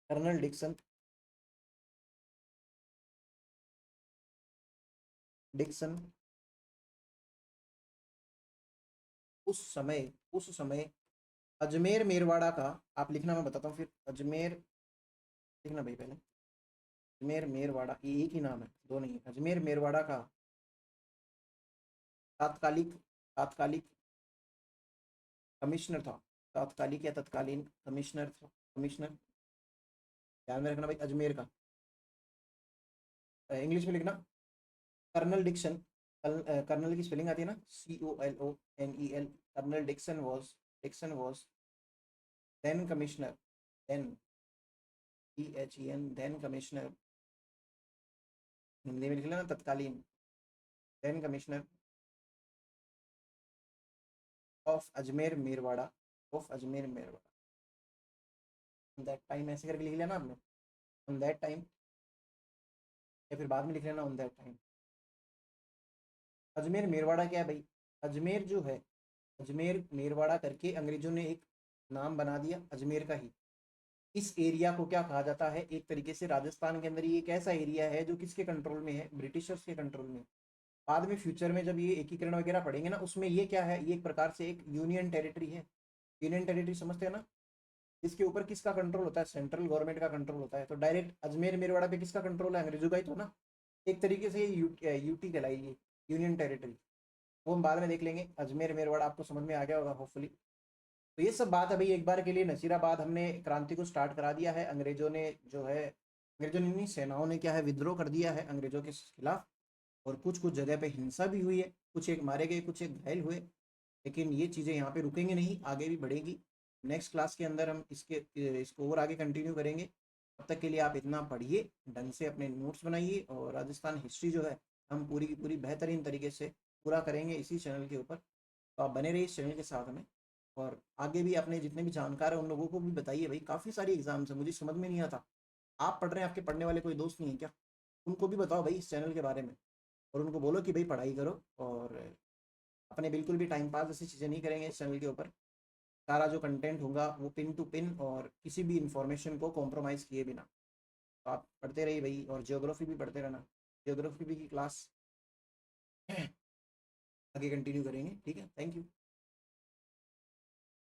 colonel Dixon, Dixon उस समय अजमेर मेरवाड़ा का, आप लिखना मैं बताता हूँ फिर। अजमेर लिखना भाई पहले, अजमेर मेरवाड़ा, ये एक ही नाम है, दो नहीं है। अजमेर मेरवाड़ा का तात्कालिक, तात्कालिक कमिश्नर था, तात्कालिक या तत्कालीन कमिश्नर था, कमिश्नर। ध्यान में रखना भाई अजमेर का। इंग्लिश में लिखना कर्नल डिक्सन, कर्नल की स्पेलिंग आती है ना, COLONEL। Colonel Dixon was, Dixon was then commissioner, then THEN, then commissioner. Hindi में लिख लेना तत्कालीन, then commissioner of Ajmer Merwara, of Ajmer Merwara. That time ऐसे करके लिख लेना आपने, ऑन दैट टाइम, या फिर बाद में लिख लेना on that time. Ajmer Merwara क्या है भाई? अजमेर जो है, अजमेर मेरवाड़ा करके अंग्रेजों ने एक नाम बना दिया अजमेर का ही। इस एरिया को क्या कहा जाता है? एक तरीके से राजस्थान के अंदर ये एक ऐसा एरिया है जो किसके कंट्रोल में है? ब्रिटिशर्स के कंट्रोल में। बाद में फ्यूचर में जब ये एकीकरण वगैरह पढ़ेंगे ना, उसमें ये क्या है, ये एक प्रकार से एक यूनियन टेरिटरी है। यूनियन टेरिटरी समझते हैं ना, इसके ऊपर किसका कंट्रोल होता है? सेंट्रल गवर्नमेंट का कंट्रोल होता है। तो डायरेक्ट अजमेर मेरवाड़ा पे किसका कंट्रोल है? अंग्रेजों का ही तो ना। एक तरीके से यूटी कहलाएगी, यूनियन टेरिटरी। वो हम बाद में देख लेंगे। अजमेर मेरवाड़ा आपको समझ में आ गया होगा होपफुली। तो ये सब बात अभी एक बार के लिए नसीराबाद हमने क्रांति को स्टार्ट करा दिया है। अंग्रेजों ने जो है, अंग्रेजों ने नहीं, सेनाओं ने क्या है, विद्रोह कर दिया है अंग्रेजों के खिलाफ। और कुछ कुछ जगह पे हिंसा भी हुई है, कुछ एक मारे गए, कुछ एक घायल हुए। लेकिन ये चीज़ें यहाँ पे रुकेंगे नहीं, आगे भी बढ़ेगी। नेक्स्ट क्लास के अंदर हम इसको और आगे कंटिन्यू करेंगे। तब तक के लिए आप इतना पढ़िए, ढंग से अपने नोट्स बनाइए, और राजस्थान हिस्ट्री जो है हम पूरी की पूरी बेहतरीन तरीके से पूरा करेंगे इसी चैनल के ऊपर। तो आप बने रहिए इस चैनल के साथ में। और आगे भी अपने जितने भी जानकार हैं उन लोगों को भी बताइए भाई, काफ़ी सारी एग्जाम्स है, मुझे समझ में नहीं आता। आप पढ़ रहे हैं, आपके पढ़ने वाले कोई दोस्त नहीं है क्या? उनको भी बताओ भाई इस चैनल के बारे में। और उनको बोलो कि भाई पढ़ाई करो, और अपने बिल्कुल भी टाइम पास ऐसी चीज़ें नहीं करेंगे इस चैनल के ऊपर। सारा जो कंटेंट होगा वो पिन टू पिन, और किसी भी इंफॉर्मेशन को कॉम्प्रोमाइज़ किए बिना। तो आप पढ़ते रहिए भाई, और जियोग्राफी भी पढ़ते रहना। जियोग्राफी भी की क्लास आगे कंटिन्यू करेंगे, ठीक है। Thank you.